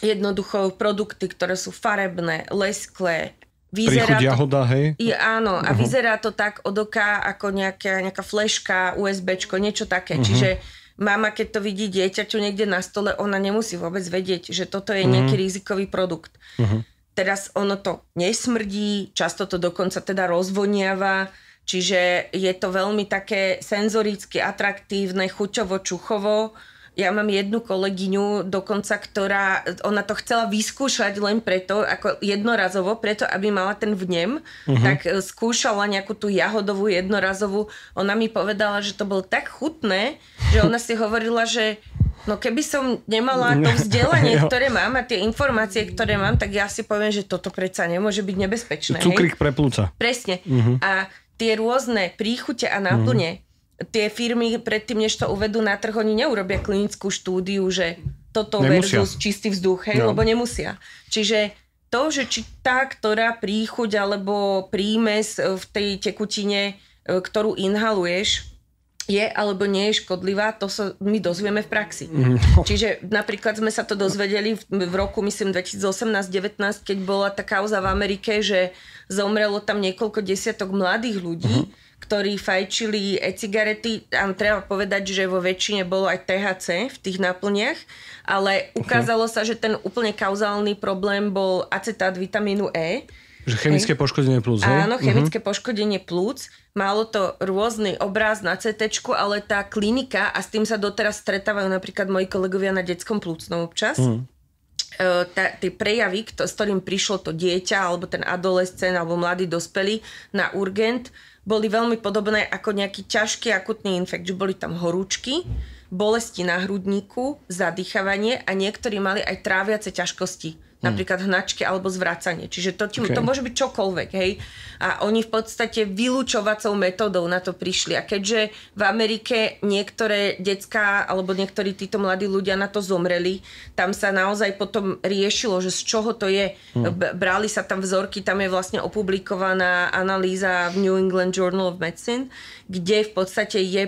jednoducho produkty, ktoré sú farebné, lesklé, príchuť jahoda, hej? Áno, a vyzerá to tak od oka ako nejaká fleška, USBčko, niečo také. Čiže mama, keď to vidí dieťaťu niekde na stole, ona nemusí vôbec vedieť, že toto je nejaký rizikový produkt. Teraz ono to nesmrdí, často to dokonca teda rozvoniava, čiže je to veľmi také senzoricky atraktívne, chuťovo, čuchovo. Ja mám jednu kolegyňu dokonca, ona to chcela vyskúšať len preto, ako jednorazovo, preto, aby mala ten vnem, tak skúšala nejakú tú jahodovú jednorazovú. Ona mi povedala, že to bolo tak chutné, že ona si hovorila, že no keby som nemala to vzdelanie, ktoré mám a tie informácie, ktoré mám, tak ja si poviem, že toto predsa nemôže byť nebezpečné. Cukrík pre pľúca. Presne. A tie rôzne príchute a náplne, tie firmy predtým, než to uvedú na trh, oni neurobia klinickú štúdiu, že toto nemusia. Versus čistý vzduch, lebo nemusia. Čiže to, že či tá, ktorá príchuť alebo prímes v tej tekutine, ktorú inhaluješ, je alebo nie je škodlivá, to sa my dozvieme v praxi. Čiže napríklad sme sa to dozvedeli v roku, myslím, 2018-19, keď bola tá kauza v Amerike, že zomrelo tam niekoľko desiatok mladých ľudí, ktorí fajčili e-cigarety. A treba povedať, že vo väčšine bolo aj THC v tých náplniach, ale ukázalo sa, že ten úplne kauzálny problém bol acetát vitamínu E. Že chemické poškodenie plúc, hej? Áno, chemické poškodenie plúc. Malo to rôzny obraz na CT-čku, ale tá klinika, a s tým sa doteraz stretávajú napríklad moji kolegovia na detskom plúcnom občas, tie prejavy, s ktorým prišlo to dieťa, alebo ten adolescent, alebo mladý dospelý na urgent, boli veľmi podobné ako nejaký ťažký akutný infekt, že boli tam horúčky, bolesti na hrudníku, zadýchavanie a niektorí mali aj tráviace ťažkosti. Napríklad hnačky alebo zvracanie. Čiže to môže byť čokoľvek, hej. A oni v podstate vylúčovacou metódou na to prišli. A keďže v Amerike niektoré decká alebo niektorí títo mladí ľudia na to zomreli, tam sa naozaj potom riešilo, že z čoho to je. Brali sa tam vzorky, tam je vlastne opublikovaná analýza v New England Journal of Medicine, kde v podstate je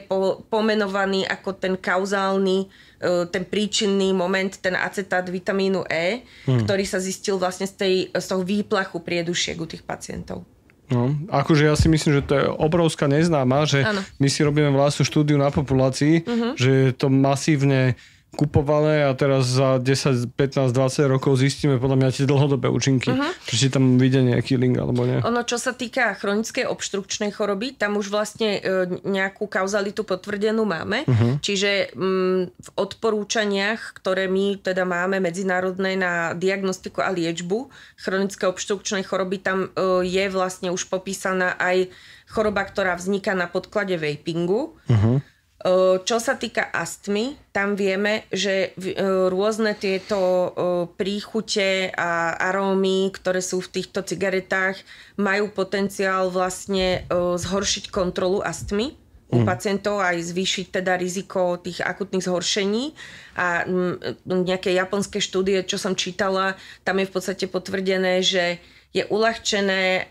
pomenovaný ako ten kauzálny, ten príčinný moment, ten acetát vitamínu E, ktorý sa zistil vlastne z toho výplachu priedušiek u tých pacientov. No, akože ja si myslím, že to je obrovská neznáma, že my si robíme vlastnú štúdiu na populácii, že je to masívne kupované a teraz za 10, 15, 20 rokov zistíme podľa mňa tie dlhodobé účinky. Či si tam vidia nejaký link alebo nie. Ono, čo sa týka chronickej obštrukčnej choroby, tam už vlastne nejakú kauzalitu potvrdenú máme. Čiže v odporúčaniach, ktoré my teda máme medzinárodné na diagnostiku a liečbu chronické obštrukčnej choroby, tam je vlastne už popísaná aj choroba, ktorá vzniká na podklade vapingu. Čo sa týka astmy, tam vieme, že rôzne tieto príchute a arómy, ktoré sú v týchto cigaretách, majú potenciál vlastne zhoršiť kontrolu astmy u pacientov, aj zvýšiť teda riziko tých akutných zhoršení. A nejaké japonské štúdie, čo som čítala, tam je v podstate potvrdené, že je uľahčené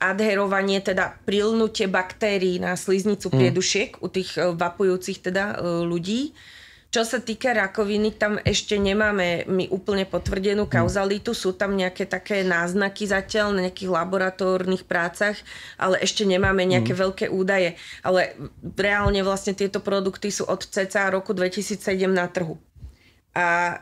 adherovanie, teda prilnutie baktérií na sliznicu priedušiek u tých vapujúcich teda ľudí. Čo sa týka rakoviny, tam ešte nemáme my úplne potvrdenú kauzalitu, sú tam nejaké také náznaky zatiaľ na nejakých laboratórnych prácach, ale ešte nemáme nejaké veľké údaje. Ale reálne vlastne tieto produkty sú od cca roku 2007 na trhu. A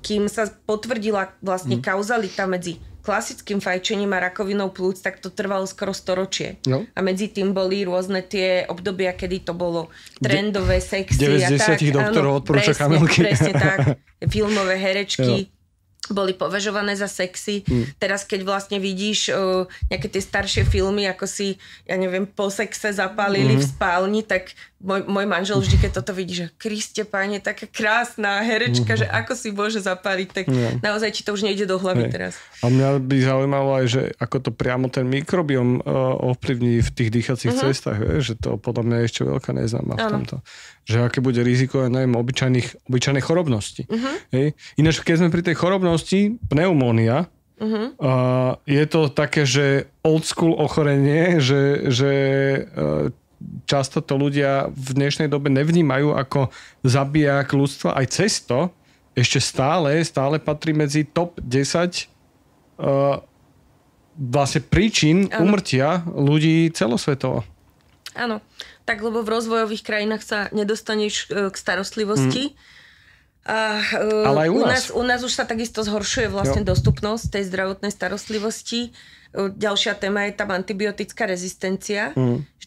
kým sa potvrdila vlastne kauzalita medzi klasickým fajčením a rakovinou plúc, tak to trvalo skoro storočie. No. A medzi tým boli rôzne tie obdobia, kedy to bolo trendové, sexy a tak. 90 doktorov odporúča Kamilky. Presne tak. Filmové herečky boli považované za sexy. Teraz, keď vlastne vidíš nejaké tie staršie filmy, ako si, ja neviem, po sexe zapálili v spálni, tak môj manžel vždy, keď toto vidí, že Kriste Páne, taká krásna herečka, že ako si môže zapáliť, tak naozaj ti to už nejde do hlavy teraz. A mňa by zaujímalo aj, že ako to priamo ten mikrobiom ovplyvní v tých dýchacích cestách, že to podľa mňa je ešte veľká neznáma v tomto. Že aké bude riziko, neviem, obyčajnej chorobnosti. Ináč, keď sme pri tej chorobnosti, pneumónia, je to také, že old school ochorenie, že často to ľudia v dnešnej dobe nevnímajú ako zabijak ľudstva. Aj cesto ešte stále patrí medzi top 10 vlastne príčin úmrtia ľudí celosvetovo. Áno, tak lebo v rozvojových krajinách sa nedostaneš k starostlivosti. Ale aj u nás už sa takisto zhoršuje vlastne dostupnosť tej zdravotnej starostlivosti. Ďalšia téma je tam antibiotická rezistencia.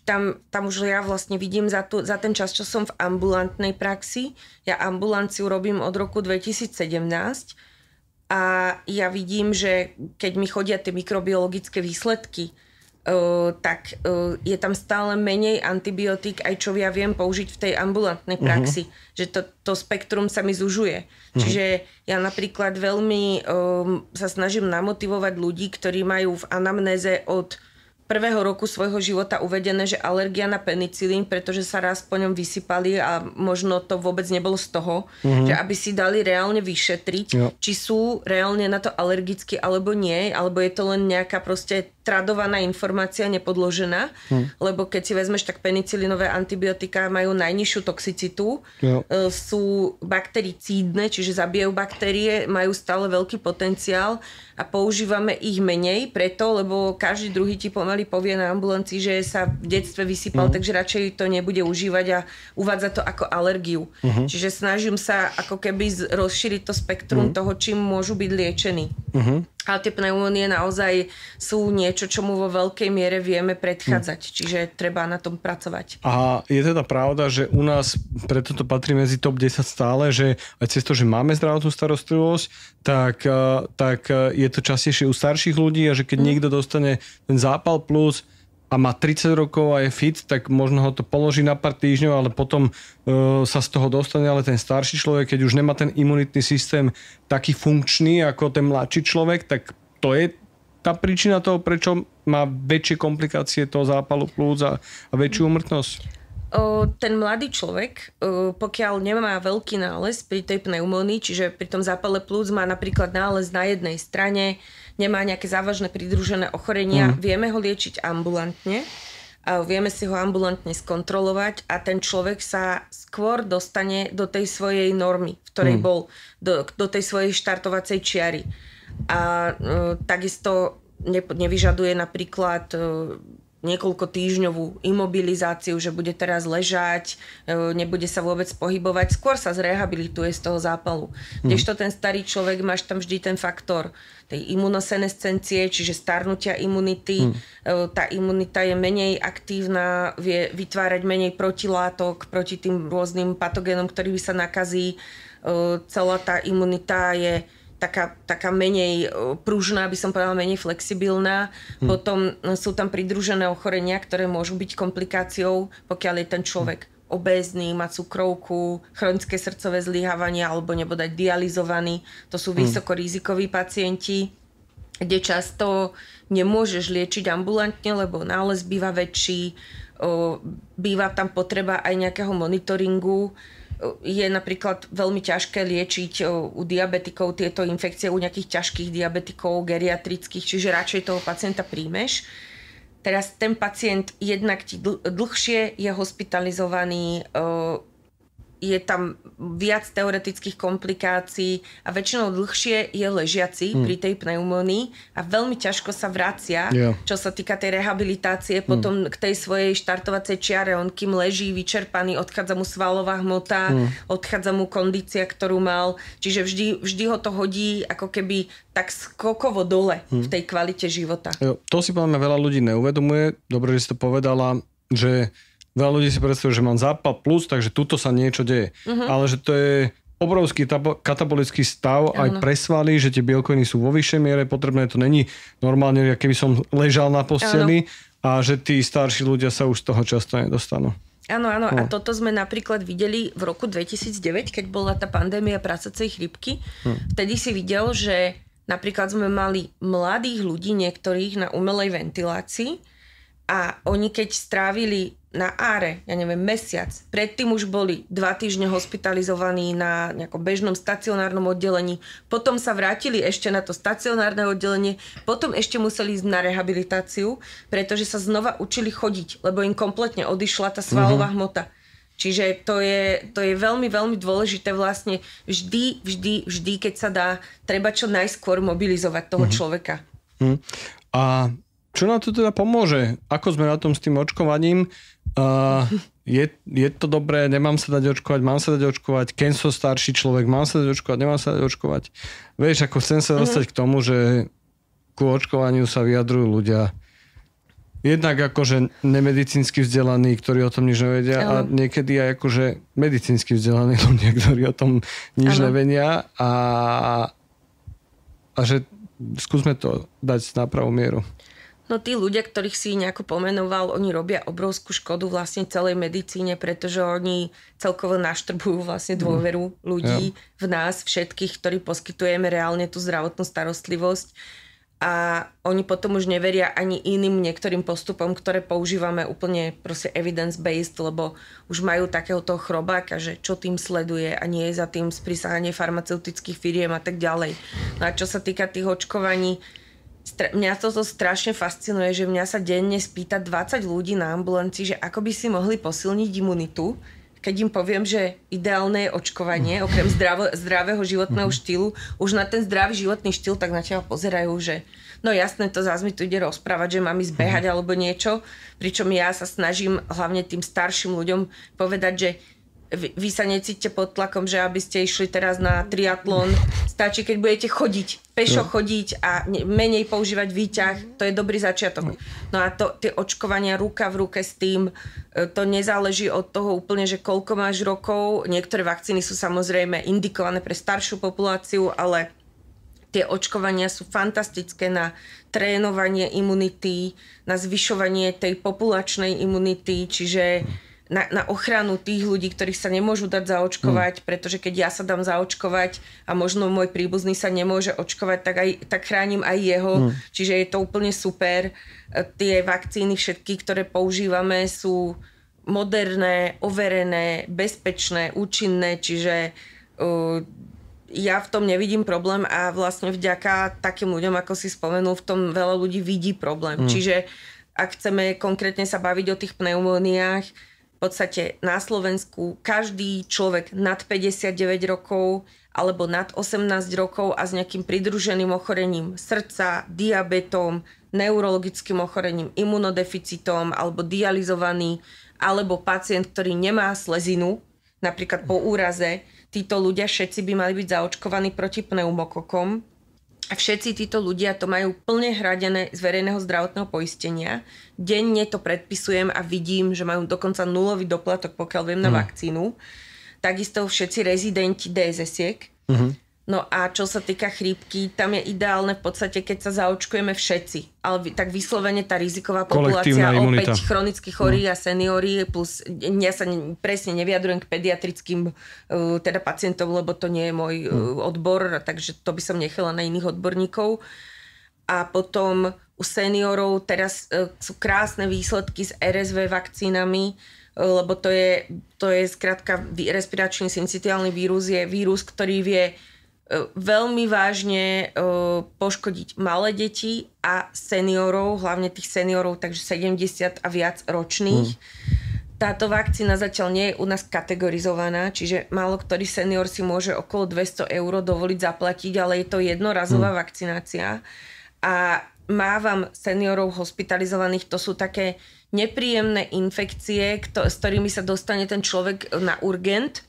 Tam už ja vlastne vidím za ten čas, čo som v ambulantnej praxi. Ja ambulanciu robím od roku 2017 a ja vidím, že keď mi chodia tie mikrobiologické výsledky, tak je tam stále menej antibiotík, aj čo ja viem použiť v tej ambulantnej praxi. Že to spektrum sa mi zužuje. Čiže ja napríklad veľmi sa snažím namotivovať ľudí, ktorí majú v anamnéze od prvého roku svojho života uvedené, že alergia na penicilín, pretože sa raz po ňom vysypali a možno to vôbec nebolo z toho, že aby si dali reálne vyšetriť, či sú reálne na to alergicky alebo nie, alebo je to len nejaká proste tradovaná informácia nepodložená, lebo keď si vezmeš, tak penicilínové antibiotika majú najnižšiu toxicitu, sú baktericídne, čiže zabijajú baktérie, majú stále veľký potenciál a používame ich menej preto, lebo každý druhý ti pomaly povie na ambulancii, že sa v detstve vysypal, takže radšej to nebude užívať a uvádza to ako alergiu. Čiže snažím sa ako keby rozšíriť to spektrum toho, čím môžu byť liečení. Ale tie pneumónie naozaj sú niečo, čomu vo veľkej miere vieme predchádzať. Čiže treba na tom pracovať. A je teda pravda, že u nás, preto to patrí medzi top 10 stále, že aj cez to, že máme zdravotnú starostlivosť, tak je to častejšie u starších ľudí a že keď niekto dostane ten zápal plus a má 30 rokov a je fit, tak možno ho to položí na pár týždňov, ale potom sa z toho dostane, ale ten starší človek, keď už nemá ten imunitný systém taký funkčný ako ten mladší človek, tak to je tá príčina toho, prečo má väčšie komplikácie toho zápalu plúc a väčšiu úmrtnosť. Ten mladý človek, pokiaľ nemá veľký nález pri tej pneumónii, čiže pri tom zápale plúc má napríklad nález na jednej strane, nemá nejaké závažné pridružené ochorenia, vieme ho liečiť ambulantne a vieme si ho ambulantne skontrolovať a ten človek sa skôr dostane do tej svojej normy, v ktorej bol, do tej svojej štartovacej čiary. A takisto nevyžaduje napríklad niekoľko týždňovú imobilizáciu, že bude teraz ležať, nebude sa vôbec pohybovať, skôr sa zrehabilituje z toho zápalu. Kdežto ten starý človek, máš tam vždy ten faktor tej imunosenescencie, čiže starnutia imunity. Tá imunita je menej aktívna, vie vytvárať menej protilátok proti tým rôznym patogénom, ktorými sa nakazí. Celá tá imunita je taká menej pružná, by som povedala, menej flexibilná. Potom sú tam pridružené ochorenia, ktoré môžu byť komplikáciou, pokiaľ je ten človek obézny, má cukrovku, chronické srdcové zlyhávanie alebo nebodaj dializovaný. To sú vysokorizikoví pacienti, kde často nemôžeš liečiť ambulantne, lebo nález býva väčší, býva tam potreba aj nejakého monitoringu. Je napríklad veľmi ťažké liečiť u diabetikov tieto infekcie, u nejakých ťažkých diabetikov, geriatrických, čiže radšej toho pacienta príjmeš. Teraz ten pacient jednak ti dlhšie je hospitalizovaný, je tam viac teoretických komplikácií a väčšinou dlhšie je ležiaci pri tej pneumónii a veľmi ťažko sa vracia, čo sa týka tej rehabilitácie, potom k tej svojej štartovacej čiare. On kým leží vyčerpaný, odchádza mu svalová hmota, odchádza mu kondícia, ktorú mal. Čiže vždy ho to hodí ako keby tak skokovo dole v tej kvalite života. To si podľa mňa veľa ľudí neuvedomuje. Dobre, že si to povedala, že veľa ľudí si predstavuje, že mám zápal plus, takže tuto sa niečo deje. Ale že to je obrovský katabolický stav aj pre svaly, že tie bielkoviny sú vo vyššej miere potrebné. To není normálne, keby som ležal na posteli a že tí starší ľudia sa už z toho často nedostanú. Áno. A toto sme napríklad videli v roku 2009, keď bola tá pandémia prasacej chrípky. Vtedy si videl, že napríklad sme mali mladých ľudí, niektorých na umelej ventilácii a oni keď strávili na áre, mesiac, predtým už boli 2 týždne hospitalizovaní na nejakom bežnom stacionárnom oddelení, potom sa vrátili ešte na to stacionárne oddelenie, potom ešte museli ísť na rehabilitáciu, pretože sa znova učili chodiť, lebo im kompletne odišla tá svalová hmota. Čiže to je veľmi, veľmi dôležité vlastne vždy, keď sa dá, treba čo najskôr mobilizovať toho človeka. A čo nám to teda pomôže? Ako sme na tom s tým očkovaním? Je to dobré? Nemám sa dať očkovať? Mám sa dať očkovať? Keď som starší človek? Mám sa dať očkovať? Nemám sa dať očkovať? Vieš, ako chcem sa dostať k tomu, že ku očkovaniu sa vyjadrujú ľudia jednak akože nemedicínsky vzdelaní, ktorí o tom nič nevedia a niekedy aj akože medicínsky vzdelaní ľudia, ktorí o tom nič nevedia a že skúsme to dať na pravú mieru. No tí ľudia, ktorých si nejako pomenoval, oni robia obrovskú škodu vlastne celej medicíne, pretože oni celkovo naštrbujú vlastne dôveru ľudí v nás, všetkých, ktorí poskytujeme reálne tú zdravotnú starostlivosť. A oni potom už neveria ani iným niektorým postupom, ktoré používame úplne proste evidence-based, lebo už majú takého toho chrobáka, že čo tým sleduje a nie je za tým sprísahanie farmaceutických firiem a tak ďalej. No a čo sa týka tých očkovaní, mňa toto strašne fascinuje, že mňa sa denne spýta 20 ľudí na ambulancii, že ako by si mohli posilniť imunitu, keď im poviem, že ideálne je očkovanie, okrem zdravého životného štýlu. Už na ten zdravý životný štýl tak na teba pozerajú, že no jasné, to zás mi tu ide rozprávať, že mám ísť behať alebo niečo. Pričom ja sa snažím hlavne tým starším ľuďom povedať, že vy sa necítite pod tlakom, že aby ste išli teraz na triatlon. Stačí, keď budete chodiť, pešo chodiť a menej používať výťah. To je dobrý začiatok. No a tie očkovania ruka v ruke s tým, to nezáleží od toho úplne, že koľko máš rokov. Niektoré vakcíny sú samozrejme indikované pre staršiu populáciu, ale tie očkovania sú fantastické na trénovanie imunity, na zvyšovanie tej populačnej imunity, čiže na ochranu tých ľudí, ktorých sa nemôžu dať zaočkovať, pretože keď ja sa dám zaočkovať a možno môj príbuzný sa nemôže očkovať, tak chránim aj jeho. Čiže je to úplne super. Tie vakcíny všetky, ktoré používame, sú moderné, overené, bezpečné, účinné, čiže ja v tom nevidím problém a vlastne vďaka takým ľuďom, ako si spomenul, v tom veľa ľudí vidí problém. Čiže ak chceme konkrétne sa baviť o tých pneumóniách, v podstate na Slovensku každý človek nad 59 rokov alebo nad 18 rokov a s nejakým pridruženým ochorením srdca, diabetom, neurologickým ochorením, imunodeficitom alebo dializovaný, alebo pacient, ktorý nemá slezinu, napríklad po úraze, títo ľudia všetci by mali byť zaočkovaní proti pneumokokom. A všetci títo ľudia to majú plne hradené z verejného zdravotného poistenia. Denne to predpisujem a vidím, že majú dokonca nulový doplatok, pokiaľ viem, na vakcínu. Takisto všetci rezidenti DSS-iek. No a čo sa týka chrípky, tam je ideálne v podstate, keď sa zaočkujeme všetci. Ale tak vyslovene tá riziková populácia, opäť chronicky chorí a seniori, plus ja sa presne nevyjadrujem k pediatrickým teda pacientom, lebo to nie je môj odbor, takže to by som nechala na iných odborníkov. A potom u seniorov teraz sú krásne výsledky s RSV vakcínami, lebo to je skrátka respiračný syncytiálny vírus, je vírus, ktorý vie veľmi vážne poškodiť malé deti a seniorov, hlavne tých seniorov, takže 70 a viac ročných. Táto vakcína zatiaľ nie je u nás kategorizovaná, čiže málo ktorý senior si môže okolo 200 € dovoliť zaplatiť, ale je to jednorazová vakcinácia. A mávam seniorov hospitalizovaných, to sú také nepríjemné infekcie, s ktorými sa dostane ten človek na urgent,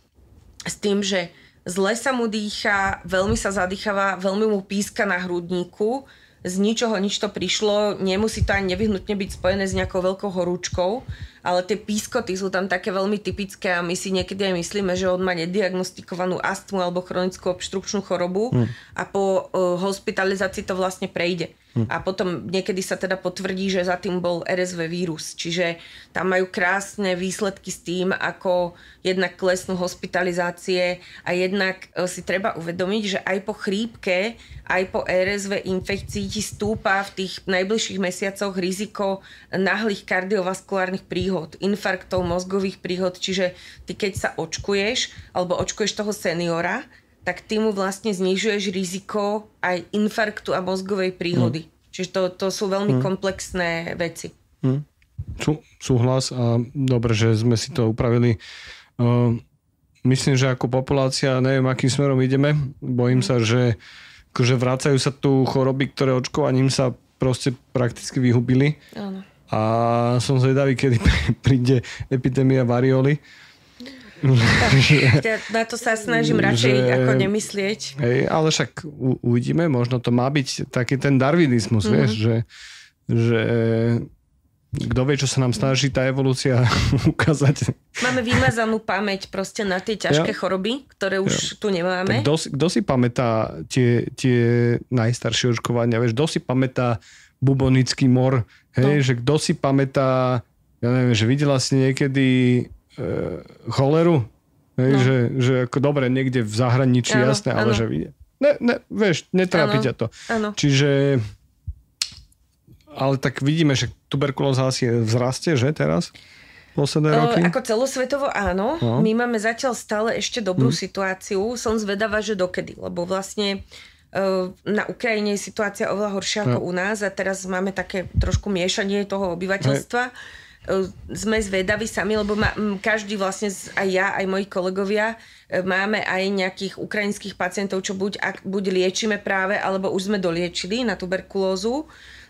s tým, že zle sa mu dýcha, veľmi sa zadýchava, veľmi mu píska na hrudníku, z ničoho nič to prišlo, nemusí to ani nevyhnutne byť spojené s nejakou veľkou horúčkou, ale tie pískoty sú tam také veľmi typické a my si niekedy aj myslíme, že on má nediagnostikovanú astmu alebo chronickú obštrukčnú chorobu a po hospitalizácii to vlastne prejde. A potom niekedy sa teda potvrdí, že za tým bol RSV vírus. Čiže tam majú krásne výsledky s tým, ako jednak klesnú hospitalizácie a jednak si treba uvedomiť, že aj po chrípke, aj po RSV infekcii ti stúpa v tých najbližších mesiacoch riziko náhlych kardiovaskulárnych príhod, infarktov, mozgových príhod. Čiže ty keď sa očkuješ alebo očkuješ toho seniora, tak ty mu vlastne znižuješ riziko aj infarktu a mozgovej príhody. Čiže to sú veľmi komplexné veci. Súhlas a dobre, že sme si to upravili. Myslím, že ako populácia neviem, akým smerom ideme. Bojím sa, že akože vracajú sa tu choroby, ktoré očkovaním sa proste prakticky vyhubili. Áno. A som zvedavý, kedy príde epidémia varióly. Na to sa snažím radšej ako nemyslieť. Ale však uvidíme, možno to má byť taký ten darwinizmus, vieš, že kto vie, čo sa nám snaží tá evolúcia ukázať. Máme vymazanú pamäť proste na tie ťažké choroby, ktoré už tu nemáme. Tak kto si pamätá tie najstaršie očkovania, vieš, kto si pamätá bubonický mor, hej, že kto si pamätá, ja neviem, že videla si niekedy choleru, že ako dobre, niekde v zahraničí, jasné, ale že vidie. Vieš, netrápi ťa to. Áno. Čiže ale tak vidíme, že tuberkulóza asi vzrastie, že teraz? Posledné roky? Ako celosvetovo áno. No. My máme zatiaľ stále ešte dobrú situáciu. Som zvedavá, že dokedy, lebo vlastne na Ukrajine je situácia oveľa horšia ako u nás a teraz máme také trošku miešanie toho obyvateľstva. Sme zvedaví sami, lebo každý vlastne, aj ja, aj moji kolegovia, máme aj nejakých ukrajinských pacientov, čo buď liečíme práve, alebo už sme doliečili na tuberkulózu.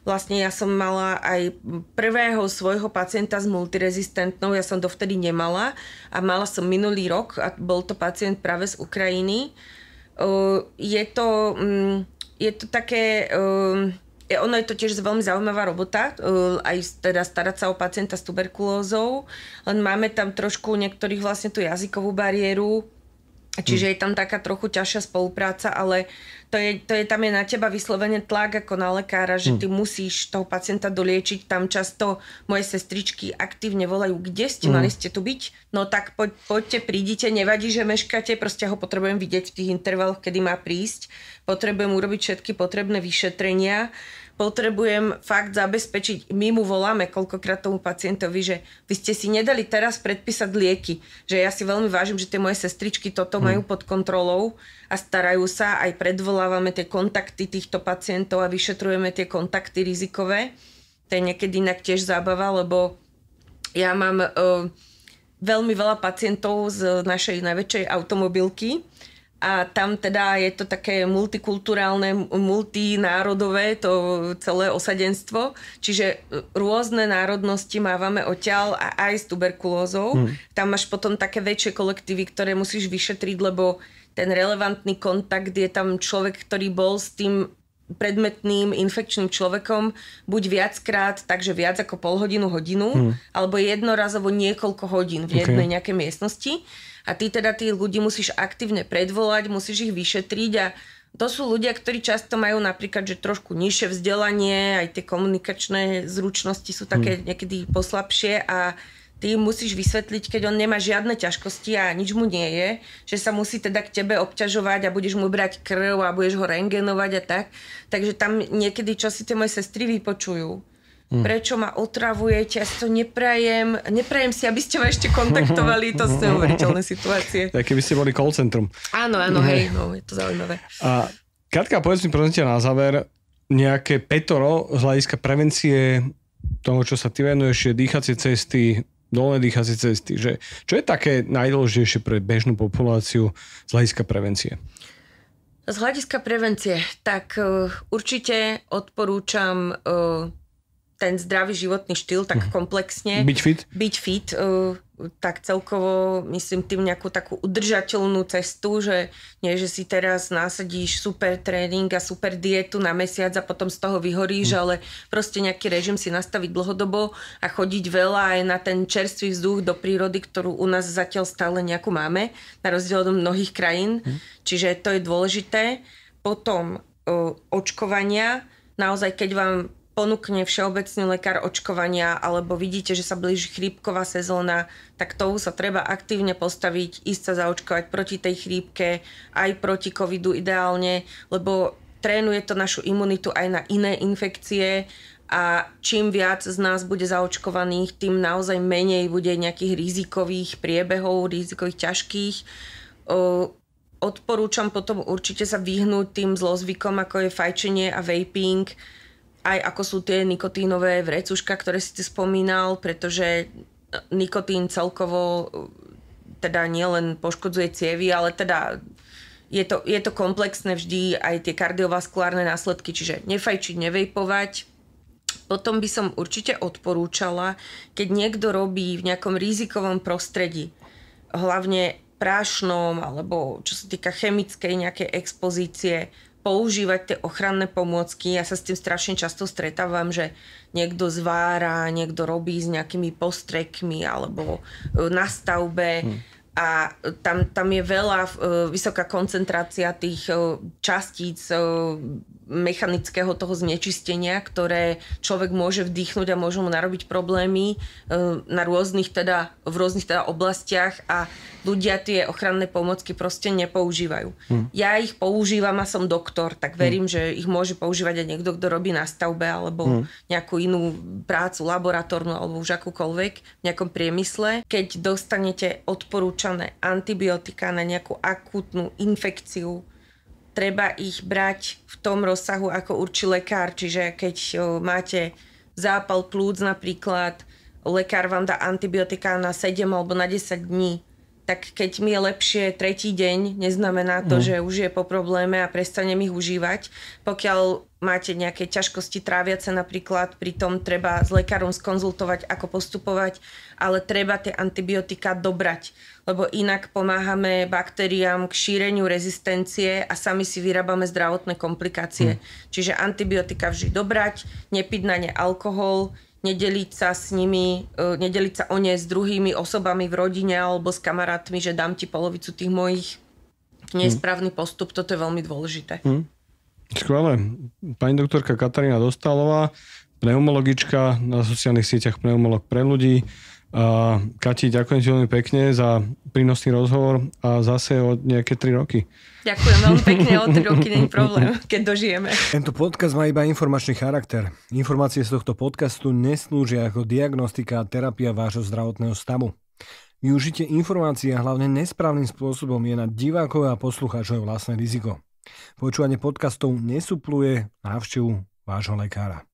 Vlastne ja som mala aj prvého svojho pacienta s multirezistentnou, ja som dovtedy nemala a mala som minulý rok a bol to pacient práve z Ukrajiny. Je to také... Ono je to tiež veľmi zaujímavá robota, aj teda starať sa o pacienta s tuberkulózou, len máme tam trošku niektorých vlastne tú jazykovú bariéru, čiže je tam taká trochu ťažšia spolupráca, ale tam je na teba vyslovene tlak ako na lekára, že ty musíš toho pacienta doliečiť. Tam často moje sestričky aktívne volajú, kde ste, mali ste tu byť? No tak poďte, prídite, nevadí, že meškáte, proste ho potrebujem vidieť v tých intervaloch, kedy má prísť. Potrebujem urobiť všetky potrebné vyšetrenia. Potrebujem fakt zabezpečiť, my mu voláme koľkokrát tomu pacientovi, že vy ste si nedali teraz predpísať lieky. Že ja si veľmi vážim, že tie moje sestričky toto majú pod kontrolou a starajú sa, aj predvolávame tie kontakty týchto pacientov a vyšetrujeme tie kontakty rizikové. To je niekedy inak tiež zábava, lebo ja mám veľmi veľa pacientov z našej najväčšej automobilky, a tam teda je to také multikulturálne, multinárodové to celé osadenstvo. Čiže rôzne národnosti mávame odtiaľ a aj s tuberkulózou. Tam máš potom také väčšie kolektívy, ktoré musíš vyšetriť, lebo ten relevantný kontakt je tam človek, ktorý bol s tým predmetným infekčným človekom buď viackrát, takže viac ako pol hodinu, alebo jednorazovo niekoľko hodín v jednej nejakej miestnosti. A ty teda tých ľudí musíš aktívne predvolať, musíš ich vyšetriť a to sú ľudia, ktorí často majú napríklad, že trošku nižšie vzdelanie, aj tie komunikačné zručnosti sú také niekedy poslabšie a ty musíš vysvetliť, keď on nemá žiadne ťažkosti a nič mu nie je, že sa musí teda k tebe obťažovať a budeš mu brať krv a budeš ho rentgenovať a tak. Takže tam niekedy, čo si tie moje sestry vypočujú, prečo ma otravujete, ja si to neprajem si, aby ste ma ešte kontaktovali, to sú neuveriteľné situácie. Tak keby ste boli call centrum. Áno, hej, no, je to zaujímavé. A Katka, povedz mi prosím ťa na záver nejaké petoro z hľadiska prevencie toho, čo sa ty venuješ, je dýchacie cesty, dolné dýchacie cesty, že čo je také najdôležitejšie pre bežnú populáciu z hľadiska prevencie? Z hľadiska prevencie, tak určite odporúčam ten zdravý životný štýl tak komplexne. Byť fit, tak celkovo myslím tým nejakú takú udržateľnú cestu, že nie, že si teraz nasadíš super tréning a super dietu na mesiac a potom z toho vyhoríš, ale proste nejaký režim si nastaviť dlhodobo a chodiť veľa aj na ten čerstvý vzduch do prírody, ktorú u nás zatiaľ stále nejakú máme, na rozdiel od mnohých krajín. Čiže to je dôležité. Potom očkovania. Naozaj, keď vám ponúkne všeobecný lekár očkovania alebo vidíte, že sa blíži chrípková sezóna, tak tomu sa treba aktívne postaviť, ísť sa zaočkovať proti tej chrípke, aj proti covidu ideálne, lebo trénuje to našu imunitu aj na iné infekcie a čím viac z nás bude zaočkovaných, tým naozaj menej bude nejakých rizikových priebehov, rizikových ťažkých. Odporúčam potom určite sa vyhnúť tým zlozvykom, ako je fajčenie a vaping, aj ako sú tie nikotínové vrecuška, ktoré si ty spomínal, pretože nikotín celkovo teda nielen poškodzuje cievy, ale teda je to komplexné vždy, aj tie kardiovaskulárne následky, čiže nefajčiť, nevejpovať. Potom by som určite odporúčala, keď niekto robí v nejakom rizikovom prostredí, hlavne prášnom, alebo čo sa týka chemickej nejakej expozície, používať tie ochranné pomôcky. Ja sa s tým strašne často stretávam, že niekto zvára, niekto robí s nejakými postrekmi alebo na stavbe a tam je veľa vysoká koncentrácia tých častíc mechanického toho znečistenia, ktoré človek môže vdýchnuť a môže mu narobiť problémy v rôznych oblastiach a ľudia tie ochranné pomôcky proste nepoužívajú. Ja ich používam a som doktor, tak verím, že ich môže používať aj niekto, kto robí na stavbe alebo nejakú inú prácu, laboratórnu alebo už akúkoľvek v nejakom priemysle. Keď dostanete odporúčané antibiotika na nejakú akútnu infekciu, treba ich brať v tom rozsahu, ako určí lekár. Čiže keď máte zápal plúc napríklad, lekár vám dá antibiotika na 7 alebo na 10 dní. tak keď mi je lepšie tretí deň, neznamená to, že už je po probléme a prestanem ich užívať. Pokiaľ máte nejaké ťažkosti tráviace napríklad, pritom treba s lekárom skonzultovať, ako postupovať, ale treba tie antibiotika dobrať, lebo inak pomáhame baktériám k šíreniu rezistencie a sami si vyrábame zdravotné komplikácie. Čiže antibiotika vždy dobrať, nepiť na ne alkohol, nedeliť sa s nimi, nedeliť sa o ne s druhými osobami v rodine alebo s kamarátmi, že dám ti polovicu tých mojich. Nesprávny postup, toto je veľmi dôležité. Skvelé. Pani doktorka Katarína Dostálová, pneumologička na sociálnych sieťach Pneumolog pre ľudí. Kati, ďakujem ti veľmi pekne za prínosný rozhovor a zase o nejaké 3 roky. Ďakujem veľmi pekne, o 3 roky nie je problém, keď dožijeme. Tento podcast má iba informačný charakter. Informácie z tohto podcastu neslúžia ako diagnostika a terapia vášho zdravotného stavu. Využitie informácií a hlavne nesprávnym spôsobom je na divákov a poslucháčov vlastné riziko. Počúvanie podcastov nesupluje návštevu vášho lekára.